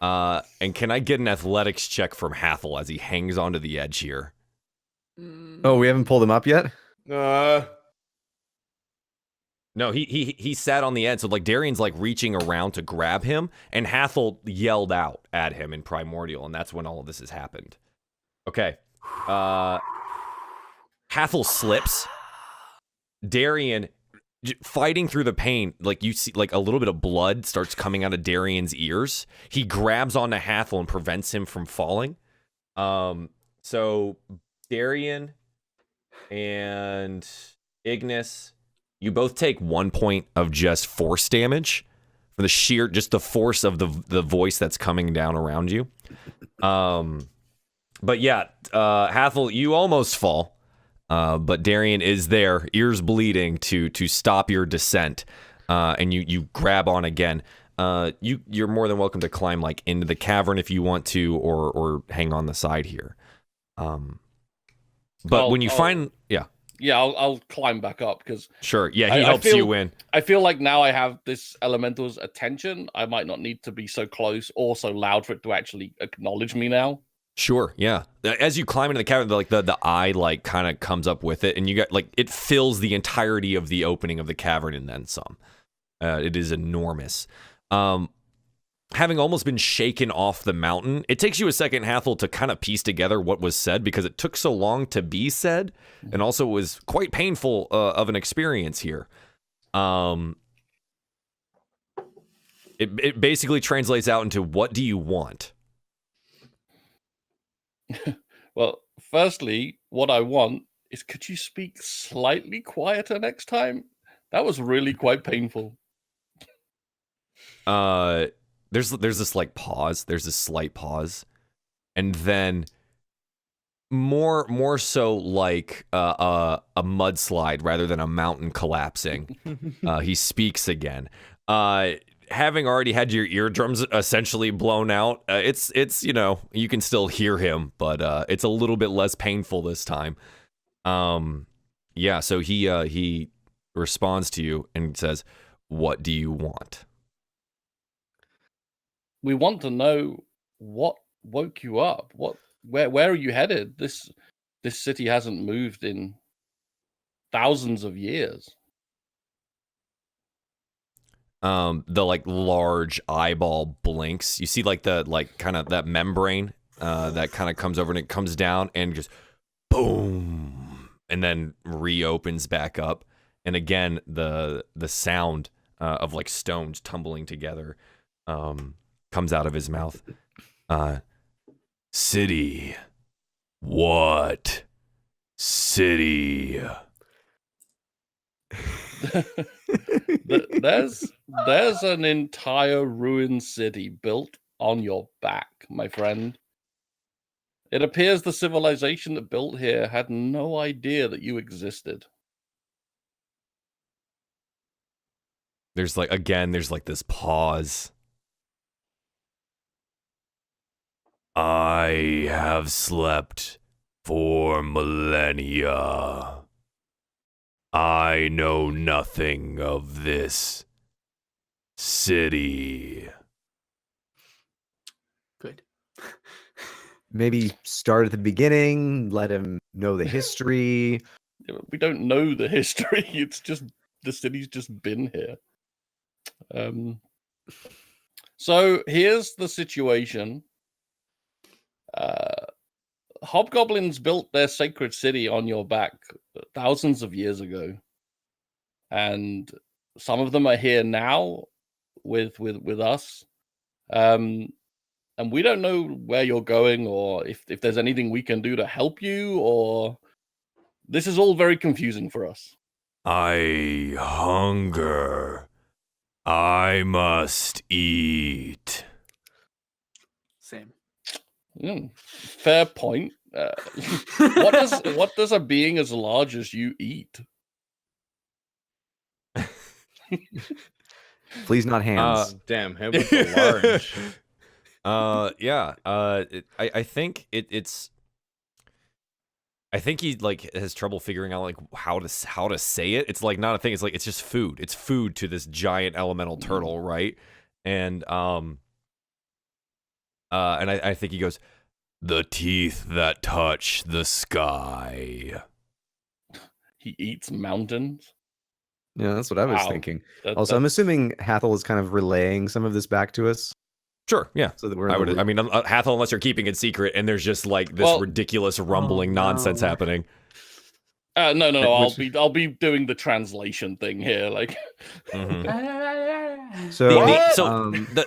And can I get an athletics check from Hathol as he hangs onto the edge here? Oh, we haven't pulled him up yet? No, he sat on the edge, so like Darien's like reaching around to grab him, and Hathol yelled out at him in Primordial, and that's when all of this has happened. Okay. Hathol slips. Darien, fighting through the pain, like you see like a little bit of blood starts coming out of Darien's ears. He grabs onto Hathol and prevents him from falling. So Darien and Ignas, you both take 1 point of just force damage for the sheer, just the force of the voice that's coming down around you. But yeah, Hathol, you almost fall, but Darien is there, ears bleeding, to stop your descent, and you grab on again. You're more than welcome to climb like into the cavern if you want to, or hang on the side here. But when you find, Yeah, I'll climb back up because sure, yeah, he helps you in. I feel like now I have this elemental's attention. I might not need to be so close or so loud for it to actually acknowledge me now. Sure, yeah. As you climb into the cavern, like the eye like kind of comes up with it, and you got like it fills the entirety of the opening of the cavern and then some. It is enormous. Having almost been shaken off the mountain, it takes you a second, Hathol, to kind of piece together what was said because it took so long to be said, and also was quite painful of an experience here. It basically translates out into, what do you want? Well, firstly, what I want is, could you speak slightly quieter next time? That was really quite painful. There's this like pause. There's this slight pause, and then more so like a mudslide rather than a mountain collapsing. He speaks again. Having already had your eardrums essentially blown out, it's you can still hear him, but it's a little bit less painful this time. Yeah. So he responds to you and says, "What do you want?" We want to know what woke you up. Where are you headed? This city hasn't moved in thousands of years. The like large eyeball blinks. You see like the like kind of that membrane that kind of comes over and it comes down and just boom, and then reopens back up. And again, the sound of like stones tumbling together comes out of his mouth. City. What? City. There's an entire ruined city built on your back, my friend. It appears the civilization that built here had no idea that you existed. There's like this pause. I have slept for millennia. I know nothing of this city. Good. Maybe start at the beginning, let him know the history. We don't know the history. It's just the city's just been here. So here's the situation. Hobgoblins built their sacred city on your back thousands of years ago, and some of them are here now with us. And we don't know where you're going, or if there's anything we can do to help you, or this is all very confusing for us. I hunger. I must eat. Same. Fair point. What does a being as large as you eat? Please not hands. Damn, him with the large. Yeah. I think it's. I think he like has trouble figuring out like how to say it. It's like not a thing. It's like it's just food. It's food to this giant elemental turtle, right? And I think he goes, the teeth that touch the sky. He eats mountains. Yeah, that's what I was Wow. thinking. Also, I'm assuming Hathol is kind of relaying some of this back to us. Sure, yeah. So that we're I mean, Hathol, unless you're keeping it secret, and there's just like this ridiculous rumbling nonsense happening. No. I'll be doing the translation thing here, like. So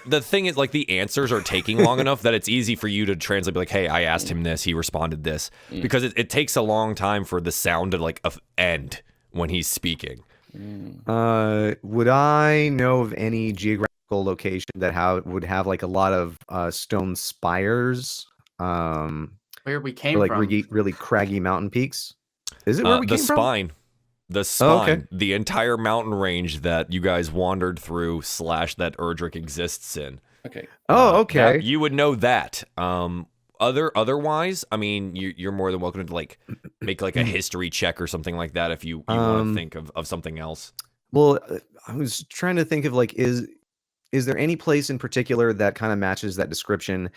the thing is, like, the answers are taking long enough that it's easy for you to translate. Be like, hey, I asked him this, he responded this, because it takes a long time for the sound to like end when he's speaking. Would I know of any geographical location that would have like a lot of stone spires? Where we came like from? really craggy mountain peaks. Is it where we came from? The spine, the entire mountain range that you guys wandered through / that Erdrick exists in. Okay. Okay. You would know that. Otherwise, I mean, you're more than welcome to like make like a history check or something like that if you want to think of something else. Well, I was trying to think of like is there any place in particular that kind of matches that description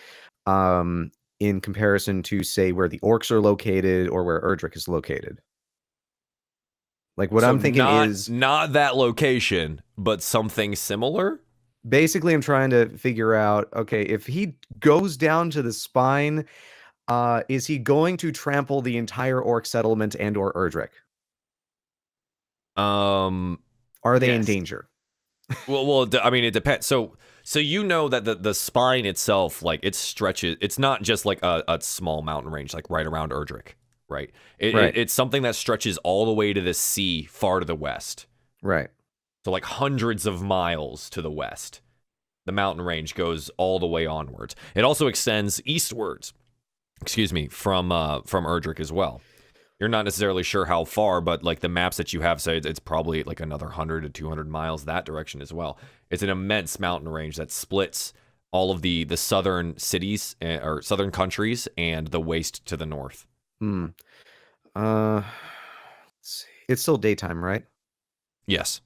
in comparison to say where the orcs are located or where Erdrick is located? Like what I'm thinking is not that location, but something similar. Basically, I'm trying to figure out, okay, if he goes down to the spine, is he going to trample the entire orc settlement and or Erdrick? Are they in danger? Well, I mean, it depends. So you know that the spine itself, like it stretches. It's not just like a small mountain range, like right around Erdrick, right? It's something that stretches all the way to the sea, far to the west. Right. So like hundreds of miles to the west. The mountain range goes all the way onwards. It also extends eastwards, from Erdrick as well. You're not necessarily sure how far, but like the maps that you have say it's probably like another 100 to 200 miles that direction as well. It's an immense mountain range that splits all of the southern cities or southern countries and the waste to the north. Let's see. It's still daytime, right? Yes.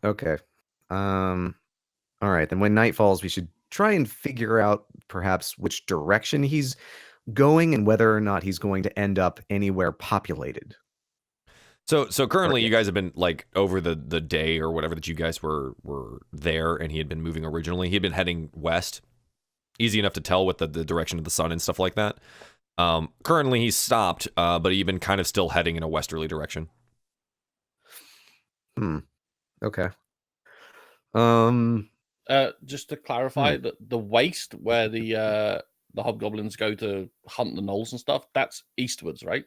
Okay. All right. Then when night falls, we should try and figure out perhaps which direction he's going and whether or not he's going to end up anywhere populated. So currently you guys have been like over the day or whatever that you guys were there, and he had been moving originally. He had been heading west. Easy enough to tell with the direction of the sun and stuff like that. Currently he's stopped, but he's been kind of still heading in a westerly direction. Okay. Just to clarify, the waste where the hobgoblins go to hunt the gnolls and stuff, that's eastwards, right?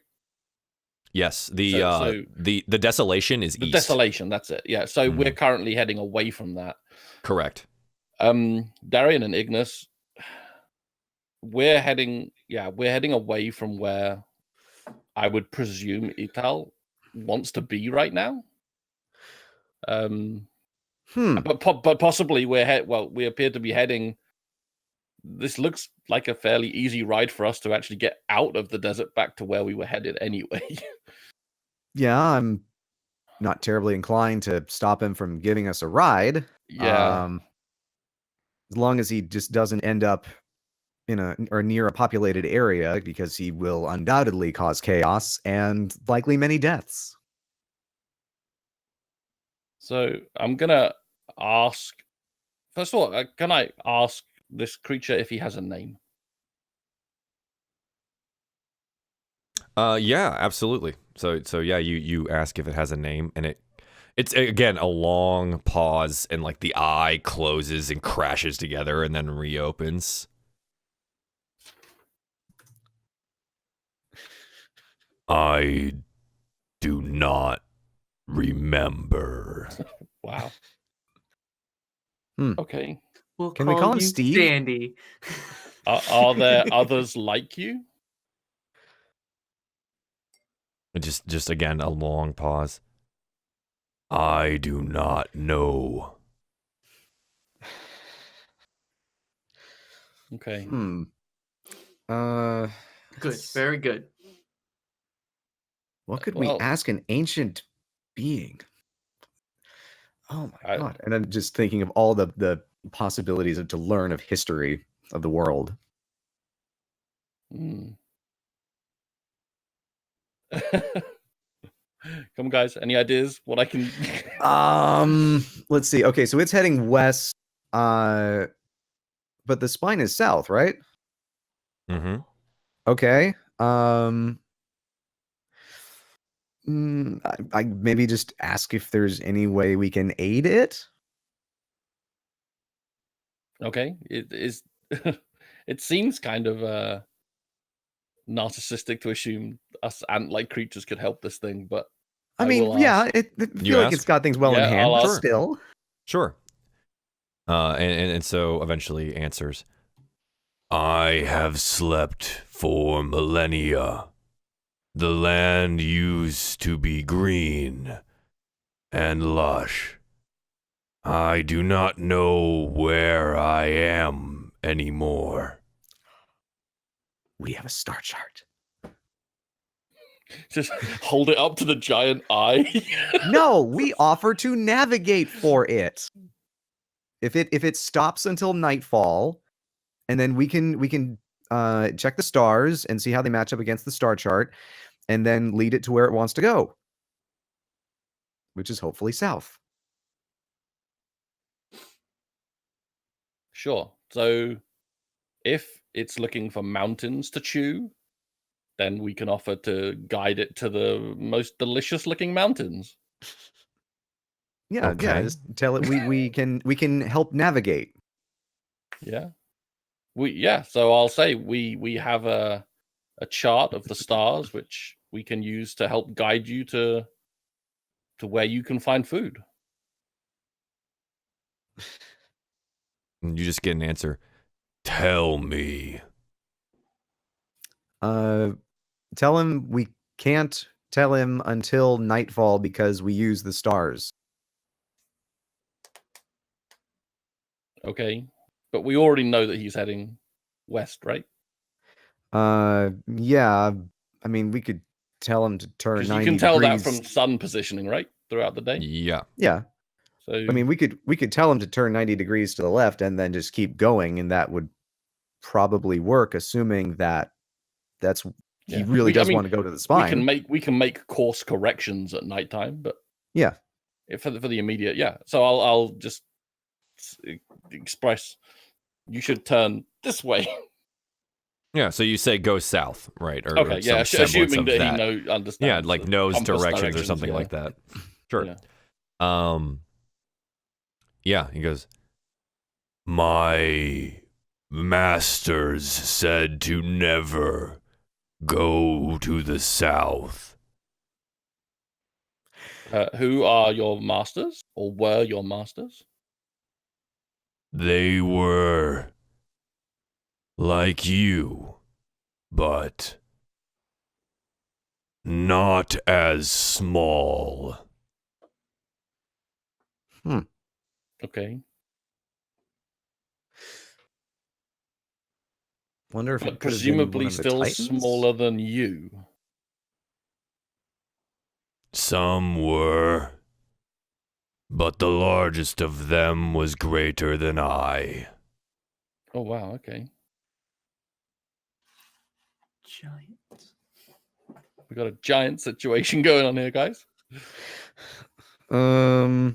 Yes. The desolation is east. The desolation, that's it. Yeah. So we're currently heading away from that. Correct. Darien and Ignas, we're heading away from where I would presume Ital wants to be right now. But possibly we appear to be heading. This looks like a fairly easy ride for us to actually get out of the desert back to where we were headed anyway. Yeah, I'm not terribly inclined to stop him from giving us a ride. Yeah. As long as he just doesn't end up in or near a populated area, because he will undoubtedly cause chaos and likely many deaths. So I'm gonna ask. First of all, can I ask this creature if he has a name? Yeah, absolutely. So yeah, you ask if it has a name, and it's again a long pause, and like the eye closes and crashes together and then reopens. I do not remember. Wow. Hmm. Okay. Can we call him you Steve? Sandy. Are there others like you? Just again a long pause. I do not know. Okay. Good, very good. What could Well- we ask an ancient being? Oh my I- god! And I'm just thinking of all the possibilities to learn of history of the world. Hmm. Come on, guys. Any ideas? What I can? Let's see. Okay, so it's heading west. But the spine is south, right? Mm-hmm. Okay. I maybe just ask if there's any way we can aid it. Okay. It is. It seems kind of narcissistic to assume us ant-like creatures could help this thing, but I mean, will yeah, ask. I You feel like ask? it's got things well in Yeah, hand, I'll but ask. still. Sure. And so eventually answers. I have slept for millennia. The land used to be green and lush. I do not know where I am anymore. We have a star chart. Just hold it up to the giant eye. No, we offer to navigate for it. If it stops until nightfall, and then we can check the stars and see how they match up against the star chart, and then lead it to where it wants to go, which is hopefully south. Sure. So if it's looking for mountains to chew, then we can offer to guide it to the most delicious looking mountains. Yeah, Okay. just tell it we can help navigate. Yeah. So I'll say we have a chart of the stars which we can use to help guide you to where you can find food. And you just get an answer. Tell me. Tell him we can't tell him until nightfall because we use the stars. Okay. But we already know that he's heading west, right? Yeah. I mean, we could tell him to turn Because you 90 can tell degrees. that from sun positioning, right? Throughout the day. Yeah. Yeah. So I mean, we could tell him to turn 90 degrees to the left and then just keep going, and that would probably work, assuming that he Yeah. really I does mean, want to go to the spine. we can make course corrections at nighttime, but Yeah. for the immediate, yeah. So I'll just express you should turn this way. Yeah, so you say go south, right? Or Okay, yeah, some semblance assuming of that he understands. Yeah, like the knows compass directions or something yeah. like that. Sure. Yeah. Yeah, he goes, my masters said to never go to the south. Who are your masters, or were your masters? They were like you, but not as small. Okay. Wonder if But it could have been one presumably of the still Titans? smaller than you. Some were, but the largest of them was greater than I. Oh, wow. Okay. Giants. We got a giant situation going on here, guys. Hmm.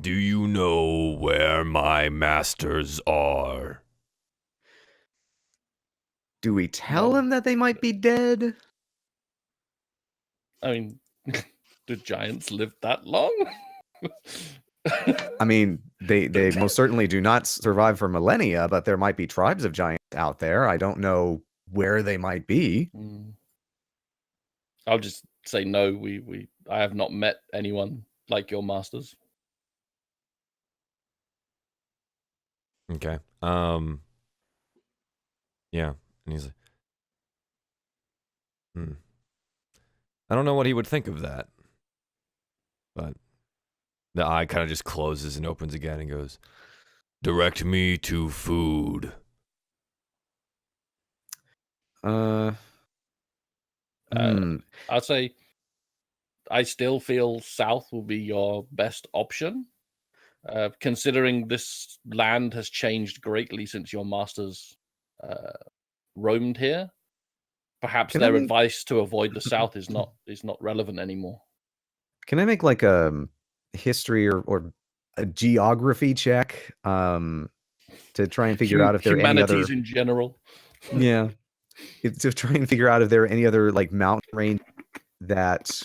Do you know where my masters are? Do we tell No. him that they might be dead? I mean, do giants live that long? I mean, they most certainly do not survive for millennia, but there might be tribes of giants out there. I don't know where they might be. I'll just say no. I have not met anyone like your masters. Okay. Yeah. And he's like, I don't know what he would think of that. But the eye kind of just closes and opens again and goes, direct me to food. I'll say I still feel south will be your best option. Considering this land has changed greatly since your masters roamed here, perhaps their advice to avoid the south is not relevant anymore. Can I make like a history or a geography check to try and figure out if there are any other humanities in general? Yeah, to try and figure out if there are any other like mountain range that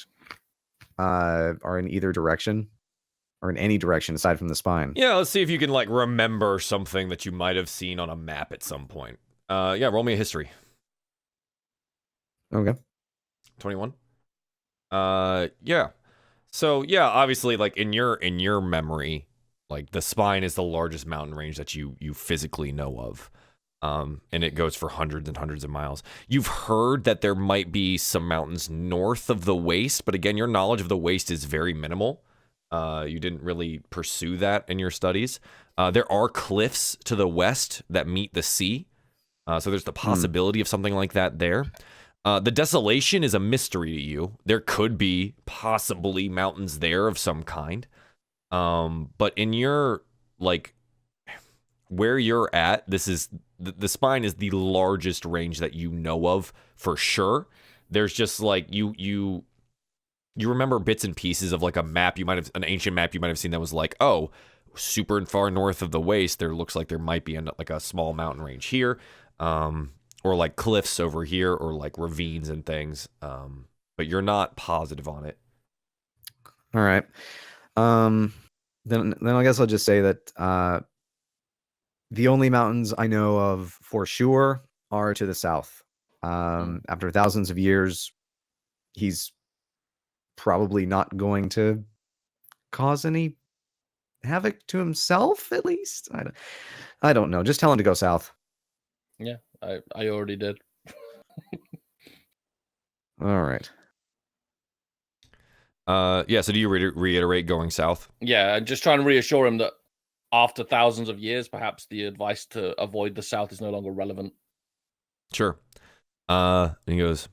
are in either direction or in any direction aside from the spine. Yeah, let's see if you can like remember something that you might have seen on a map at some point. Yeah, roll me a history. Okay. 21. Yeah. So yeah, obviously, like in your memory, like the spine is the largest mountain range that you physically know of. And it goes for hundreds and hundreds of miles. You've heard that there might be some mountains north of the waste, but again, your knowledge of the waste is very minimal. You didn't really pursue that in your studies. There are cliffs to the west that meet the sea. So there's the possibility of something like that there. The desolation is a mystery to you. There could be possibly mountains there of some kind. But in your, like, where you're at, this is the spine is the largest range that you know of for sure. There's just like you remember bits and pieces of like a map an ancient map you might have seen that was like, oh, super far north of the waste, there looks like there might be like a small mountain range here, or like cliffs over here, or like ravines and things. But you're not positive on it. All right. Then I guess I'll just say that the only mountains I know of for sure are to the south. After thousands of years, he's probably not going to cause any havoc to himself, at least. I don't know. Just tell him to go south. Yeah, I already did. All right. Yeah, so do you reiterate going south? Yeah, and just trying to reassure him that after thousands of years, perhaps the advice to avoid the south is no longer relevant. Sure. And he goes,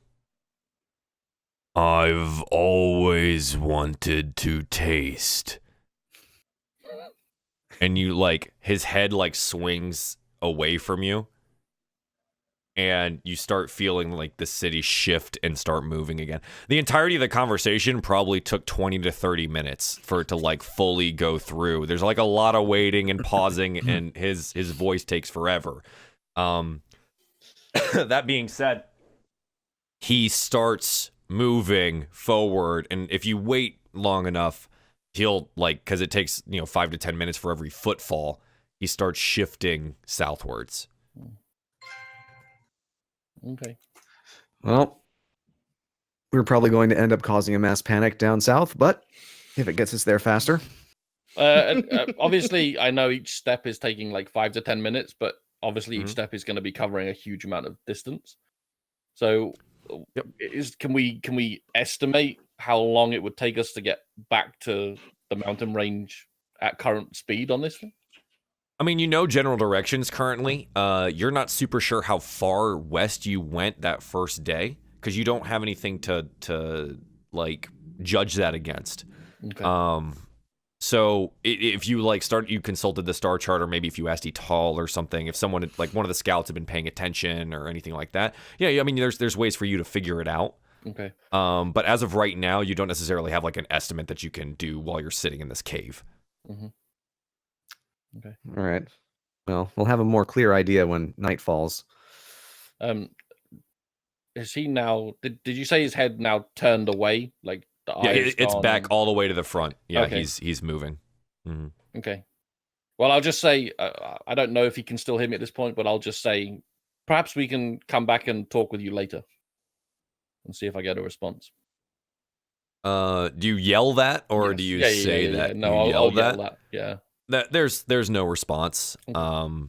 I've always wanted to taste. And you like, his head like swings away from you. And you start feeling like the city shift and start moving again. The entirety of the conversation probably took 20 to 30 minutes for it to like fully go through. There's like a lot of waiting and pausing, and his voice takes forever. That being said, he starts moving forward, and if you wait long enough, he'll like, because it takes 5 to 10 minutes for every footfall, he starts shifting southwards. Okay. Well, we're probably going to end up causing a mass panic down south, but if it gets us there faster. Obviously, I know each step is taking like 5 to 10 minutes, but obviously each step is going to be covering a huge amount of distance. So, can we estimate how long it would take us to get back to the mountain range at current speed on this one? I mean, you know general directions currently. You're not super sure how far west you went that first day because you don't have anything to like judge that against. Okay. So if you like you consulted the star chart, or maybe if you asked Hathol or something, if someone like one of the scouts had been paying attention or anything like that, yeah, I mean, there's ways for you to figure it out. Okay. But as of right now, you don't necessarily have like an estimate that you can do while you're sitting in this cave. Mm-hmm. Okay. All right. Well, we'll have a more clear idea when night falls. Is he now? Did you say his head now turned away? Like the eyes? It's back all the way to the front. Yeah, Okay. he's moving. Mm-hmm. Okay. Well, I'll just say I don't know if he can still hear me at this point, but I'll just say perhaps we can come back and talk with you later and see if I get a response. Do you yell that, or Yes. do you Yeah, say yeah. that? No, you I'll yell yell that. Yeah. That there's no response. Okay.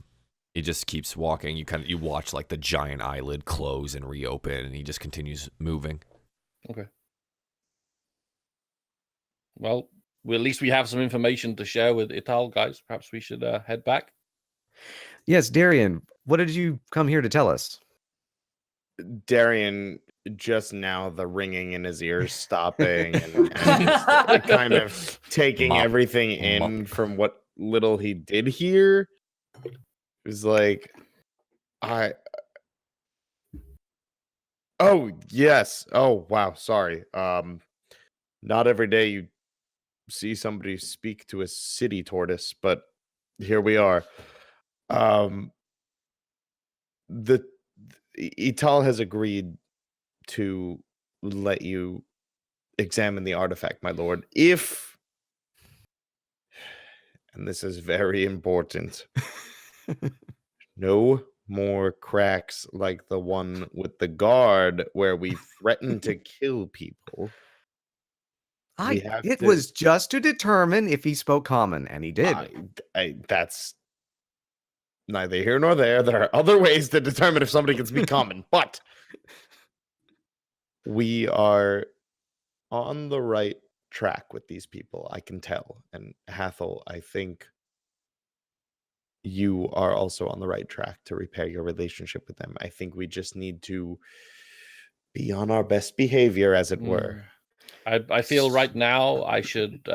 He just keeps walking. You watch like the giant eyelid close and reopen, and he just continues moving. Okay. Well, at least we have some information to share with Ital, guys. Perhaps we should head back. Yes, Darien, what did you come here to tell us? Darien, just now the ringing in his ears stopping and kind of taking everything in from what little he did hear. It was like, oh yes, oh wow, sorry. Not every day you see somebody speak to a city tortoise, but here we are. The Ital has agreed to let you examine the artifact, my lord, if, and this is very important, no more cracks like the one with the guard where we threatened to kill people. It was just to determine if he spoke common, and he did. That's neither here nor there. There are other ways to determine if somebody can speak common, but we are on the right track with these people, I can tell. And Hathol, I think you are also on the right track to repair your relationship with them. I think we just need to be on our best behavior, as it were. I feel right now I should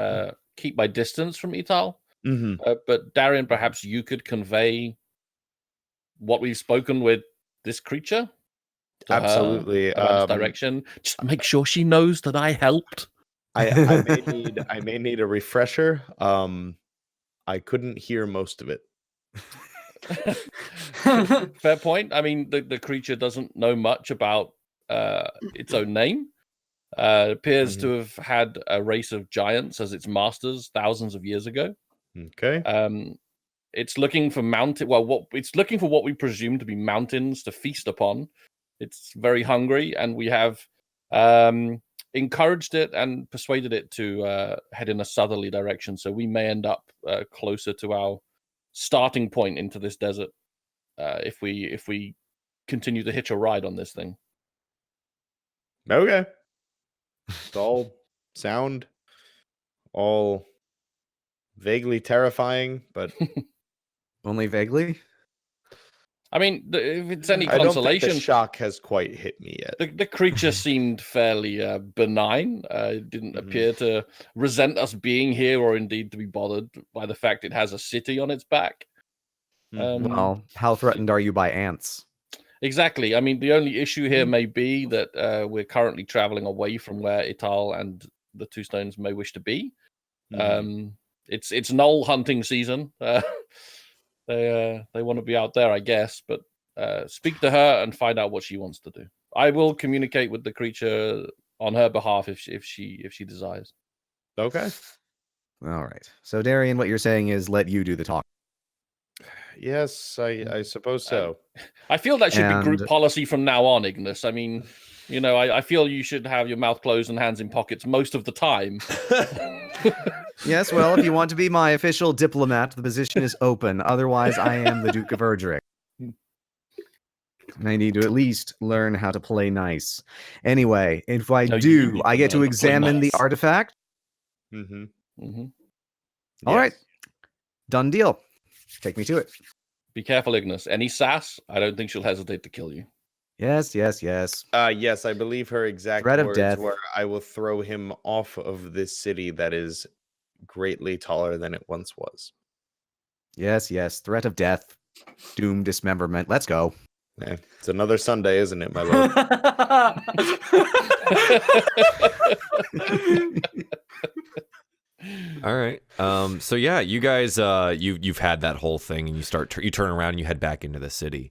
keep my distance from Ital. Mm-hmm. But Darien, perhaps you could convey what we've spoken with this creature. Absolutely. Direction. Just make sure she knows that I helped. I may need a refresher. I couldn't hear most of it. Fair point. I mean, the creature doesn't know much about its own name. It appears to have had a race of giants as its masters thousands of years ago. Okay. It's looking for it's looking for what we presume to be mountains to feast upon. It's very hungry, and we have encouraged it and persuaded it to head in a southerly direction. So we may end up closer to our starting point into this desert if we continue to hitch a ride on this thing. Okay. It's all sound, all vaguely terrifying, but only vaguely. I mean, if it's any I don't consolation, think the shock has quite hit me yet. The creature seemed fairly benign. It didn't appear to resent us being here, or indeed to be bothered by the fact it has a city on its back. Well, how threatened are you by ants? Exactly. I mean, the only issue here may be that we're currently traveling away from where Ital and the Two Stones may wish to be. It's knoll hunting season. They want to be out there, I guess. But speak to her and find out what she wants to do. I will communicate with the creature on her behalf if she desires. Okay. All right. So, Darien, what you're saying is let you do the talk. Yes, I suppose so. I feel that should be group policy from now on, Ignas. I mean, I feel you should have your mouth closed and hands in pockets most of the time. Yes, well, if you want to be my official diplomat, the position is open. Otherwise, I am the Duke of Erdrick. I need to at least learn how to play nice. Anyway, if I No, you do, need I to get to learn to play examine the nice. artifact. Mm-hmm. Mm-hmm. All right. Done deal. Take me to it. Be careful, Ignas. Any sass, I don't think she'll hesitate to kill you. Yes. Yes, I believe her exact Threat of words death. were, "I will throw him off of this city that is greatly taller than it once was." Yes. Threat of death. Doom, dismemberment. Let's go. It's another Sunday, isn't it, my lord? All right. So yeah, you guys, you've had that whole thing, and you turn around and you head back into the city.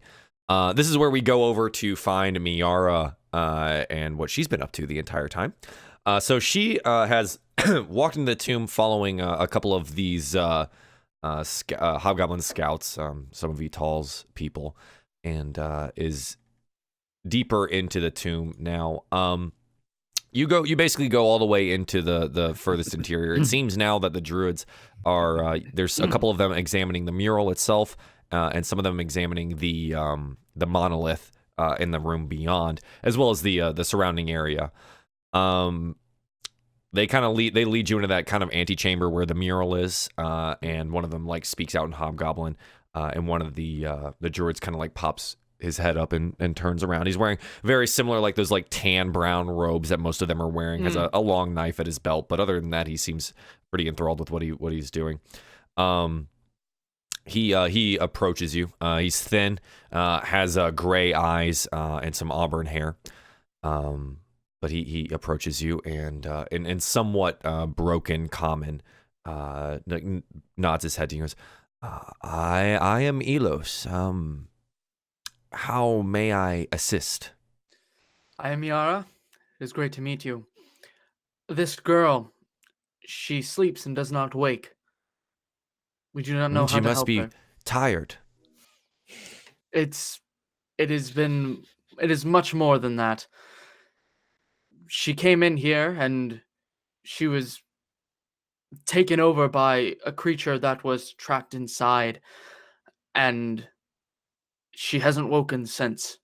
This is where we go over to find Miera and what she's been up to the entire time. So she has walked into the tomb following a couple of these hobgoblin scouts, some of Vital's people, and is deeper into the tomb now. You basically go all the way into the furthest interior. It seems now that the druids are there's a couple of them examining the mural itself, and some of them examining the monolith in the room beyond, as well as the surrounding area. They kind of lead you into that kind of antechamber where the mural is, and one of them like speaks out in Hobgoblin, and one of the druids kind of like pops his head up and turns around. He's wearing very similar, like those like tan brown robes that most of them are wearing. Has a long knife at his belt, but other than that, he seems pretty enthralled with what he's doing. He approaches you. He's thin, has gray eyes and some auburn hair. But he approaches you and in somewhat broken common nods his head to you and goes, I am Elos. How may I assist? I am Miara. It is great to meet you. This girl, she sleeps and does not wake. We do not know how She to must help be her. tired. It is much more than that. She came in here and she was taken over by a creature that was trapped inside, and she hasn't woken since.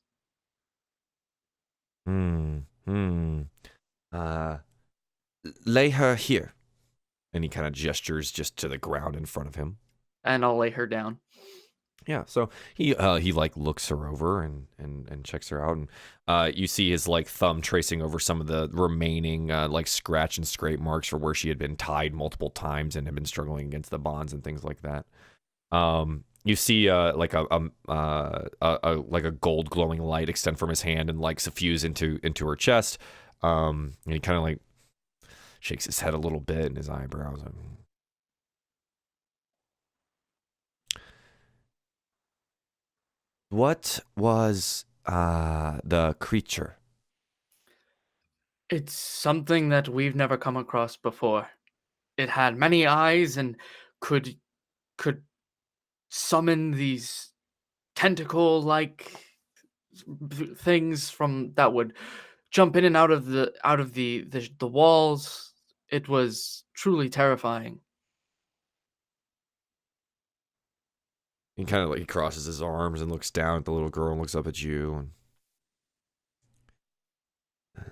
Lay her here. And he kind of gestures just to the ground in front of him. And I'll lay her down. Yeah, so he like looks her over and checks her out, and you see his like thumb tracing over some of the remaining like scratch and scrape marks for where she had been tied multiple times and had been struggling against the bonds and things like that. You see like a gold glowing light extend from his hand and like suffuse into her chest. And he kind of like shakes his head a little bit and his eyebrows. What was the creature? It's something that we've never come across before. It had many eyes and could summon these tentacle-like things from that would jump in and out of the walls. It was truly terrifying. He kind of like he crosses his arms and looks down at the little girl and looks up at you. And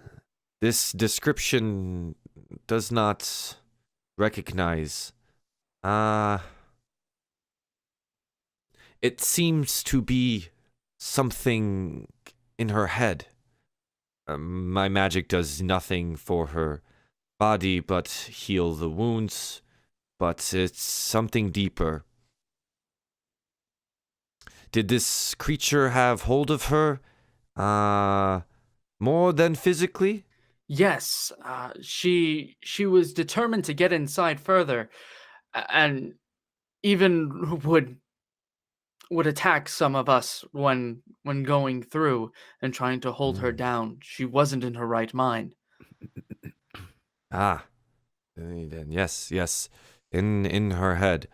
this description does not recognize. It seems to be something in her head. My magic does nothing for her body but heal the wounds, but it's something deeper. Did this creature have hold of her more than physically? Yes, she was determined to get inside further, and even would attack some of us when going through and trying to hold her down. She wasn't in her right mind. Then yes, in her head.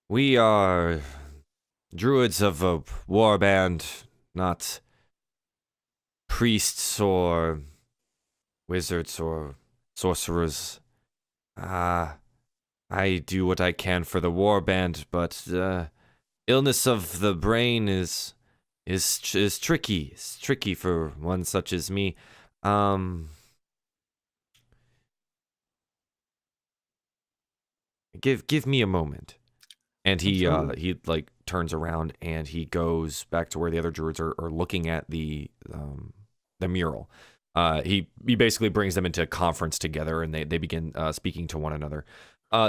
We are druids of a warband, not priests or wizards or sorcerers. I do what I can for the warband, but illness of the brain is tricky. It's tricky for one such as me. Give me a moment. And he like turns around and he goes back to where the other druids are looking at the mural. He basically brings them into a conference together, and they begin speaking to one another.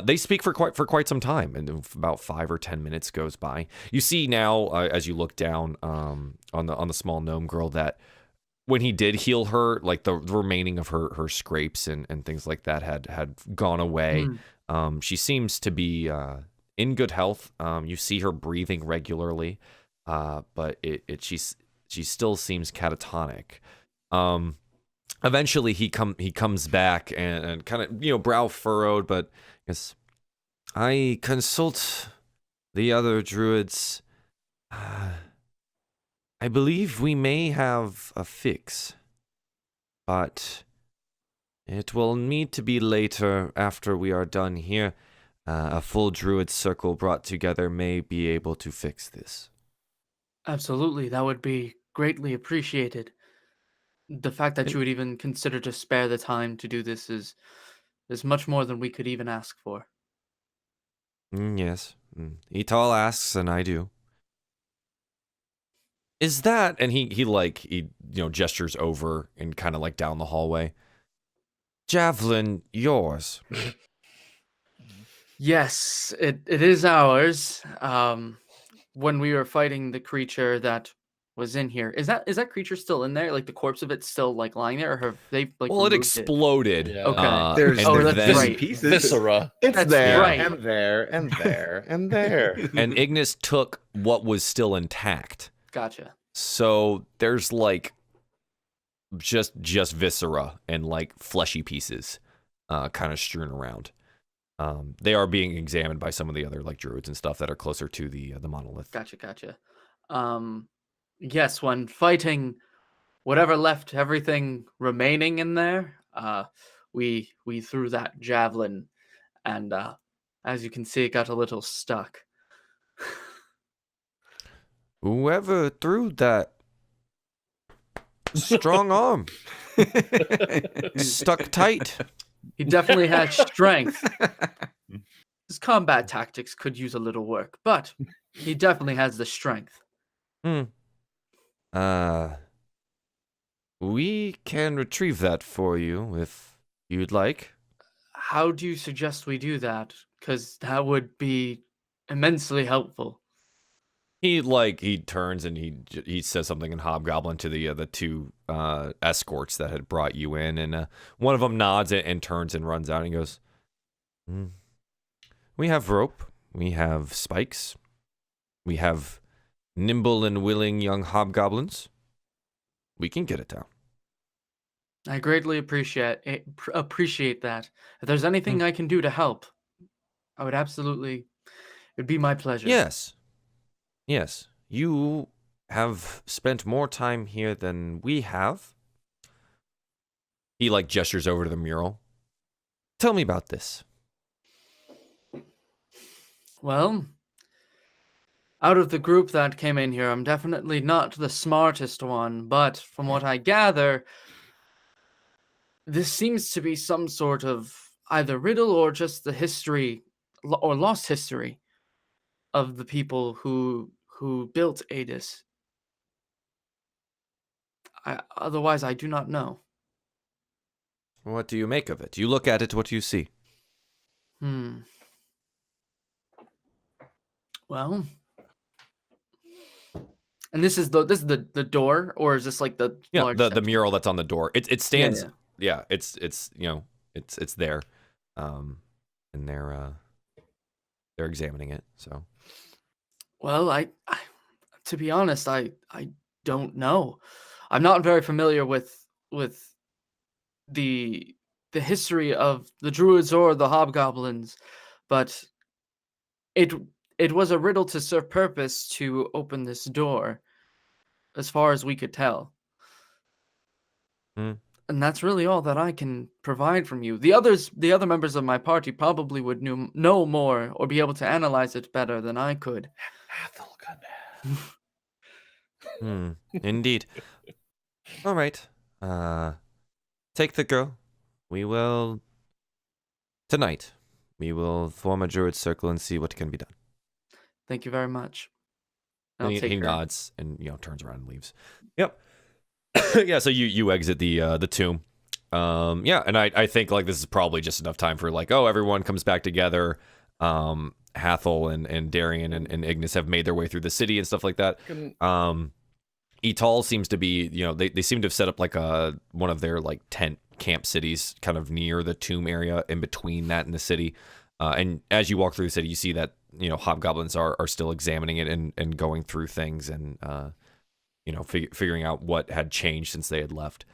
They speak for quite some time, and about 5 or 10 minutes goes by. You see now, as you look down on the small gnome girl, that when he did heal her, like the remaining of her scrapes and things like that had gone away. She seems to be in good health. You see her breathing regularly, but she still seems catatonic. Eventually he comes back and kind of, brow furrowed, but yes, I consult the other druids. I believe we may have a fix, but it will need to be later after we are done here. A full druid circle brought together may be able to fix this. Absolutely, that would be greatly appreciated. The fact that you would even consider to spare the time to do this is much more than we could even ask for. Yes. Etal asks, and I do. Is that, and he gestures over and kind of like down the hallway. Javelin, yours. Yes, it is ours. When we were fighting the creature that was in here, is that creature still in there? Like the corpse of it's still like lying there, or have they like? Well, it removed exploded. Yeah. Okay. There's that's right. pieces. Viscera. It's That's there, right. and there, and there, and there. And Ignas took what was still intact. Gotcha. So there's like just viscera and like fleshy pieces kind of strewn around. They are being examined by some of the other like druids and stuff that are closer to the monolith. Gotcha. Yes, when fighting whatever left everything remaining in there, we threw that javelin, and as you can see, it got a little stuck. Whoever threw that strong arm stuck tight. He definitely had strength. His combat tactics could use a little work, but he definitely has the strength. We can retrieve that for you if you'd like. How do you suggest we do that? Because that would be immensely helpful. He turns and he says something in Hobgoblin to the two escorts that had brought you in, and one of them nods and turns and runs out and goes, "We have rope, we have spikes, we have nimble and willing young hobgoblins. We can get it down." I greatly appreciate that. If there's anything I can do to help, I would absolutely. It'd be my pleasure. Yes, you have spent more time here than we have. He gestures over to the mural. Tell me about this. Well, out of the group that came in here, I'm definitely not the smartest one, but from what I gather, this seems to be some sort of either riddle or just the history or lost history of the people who built Adis. Otherwise, I do not know. What do you make of it? You look at it, what do you see? Well, and this is the door, or is this like the large the section? mural that's on the door? It stands. Yeah. It's it's there, and they're examining it. So, Well, I to be honest, I don't know. I'm not very familiar with the history of the druids or the hobgoblins, but it was a riddle to serve purpose to open this door, as far as we could tell. And that's really all that I can provide from you. The other members of my party probably would know more or be able to analyze it better than I could. Hathol, Indeed. All right. Take the girl. We will... Tonight, we will form a druid circle and see what can be done. Thank you very much. And he her. nods and turns around and leaves. Yep. Yeah, so you exit the tomb. Yeah, and I think like this is probably just enough time for like, oh, everyone comes back together. Hathol and Darien and Ignas have made their way through the city and stuff like that. Etal seems to be, they seem to have set up like one of their like tent camp cities kind of near the tomb area in between that and the city. And as you walk through the city, you see that, hobgoblins are still examining it and going through things and, figuring out what had changed since they had left.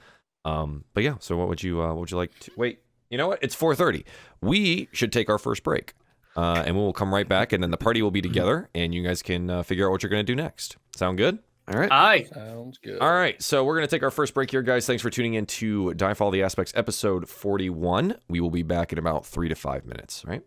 But yeah, so what would you like to wait? You know what? It's 4:30. We should take our first break. And we'll come right back, and then the party will be together, and you guys can figure out what you're going to do next. Sound good? All right. Aye. Sounds good. All right. So we're going to take our first break here, guys. Thanks for tuning in to DieFall the Aspects, episode 41. We will be back in about 3 to 5 minutes. All right.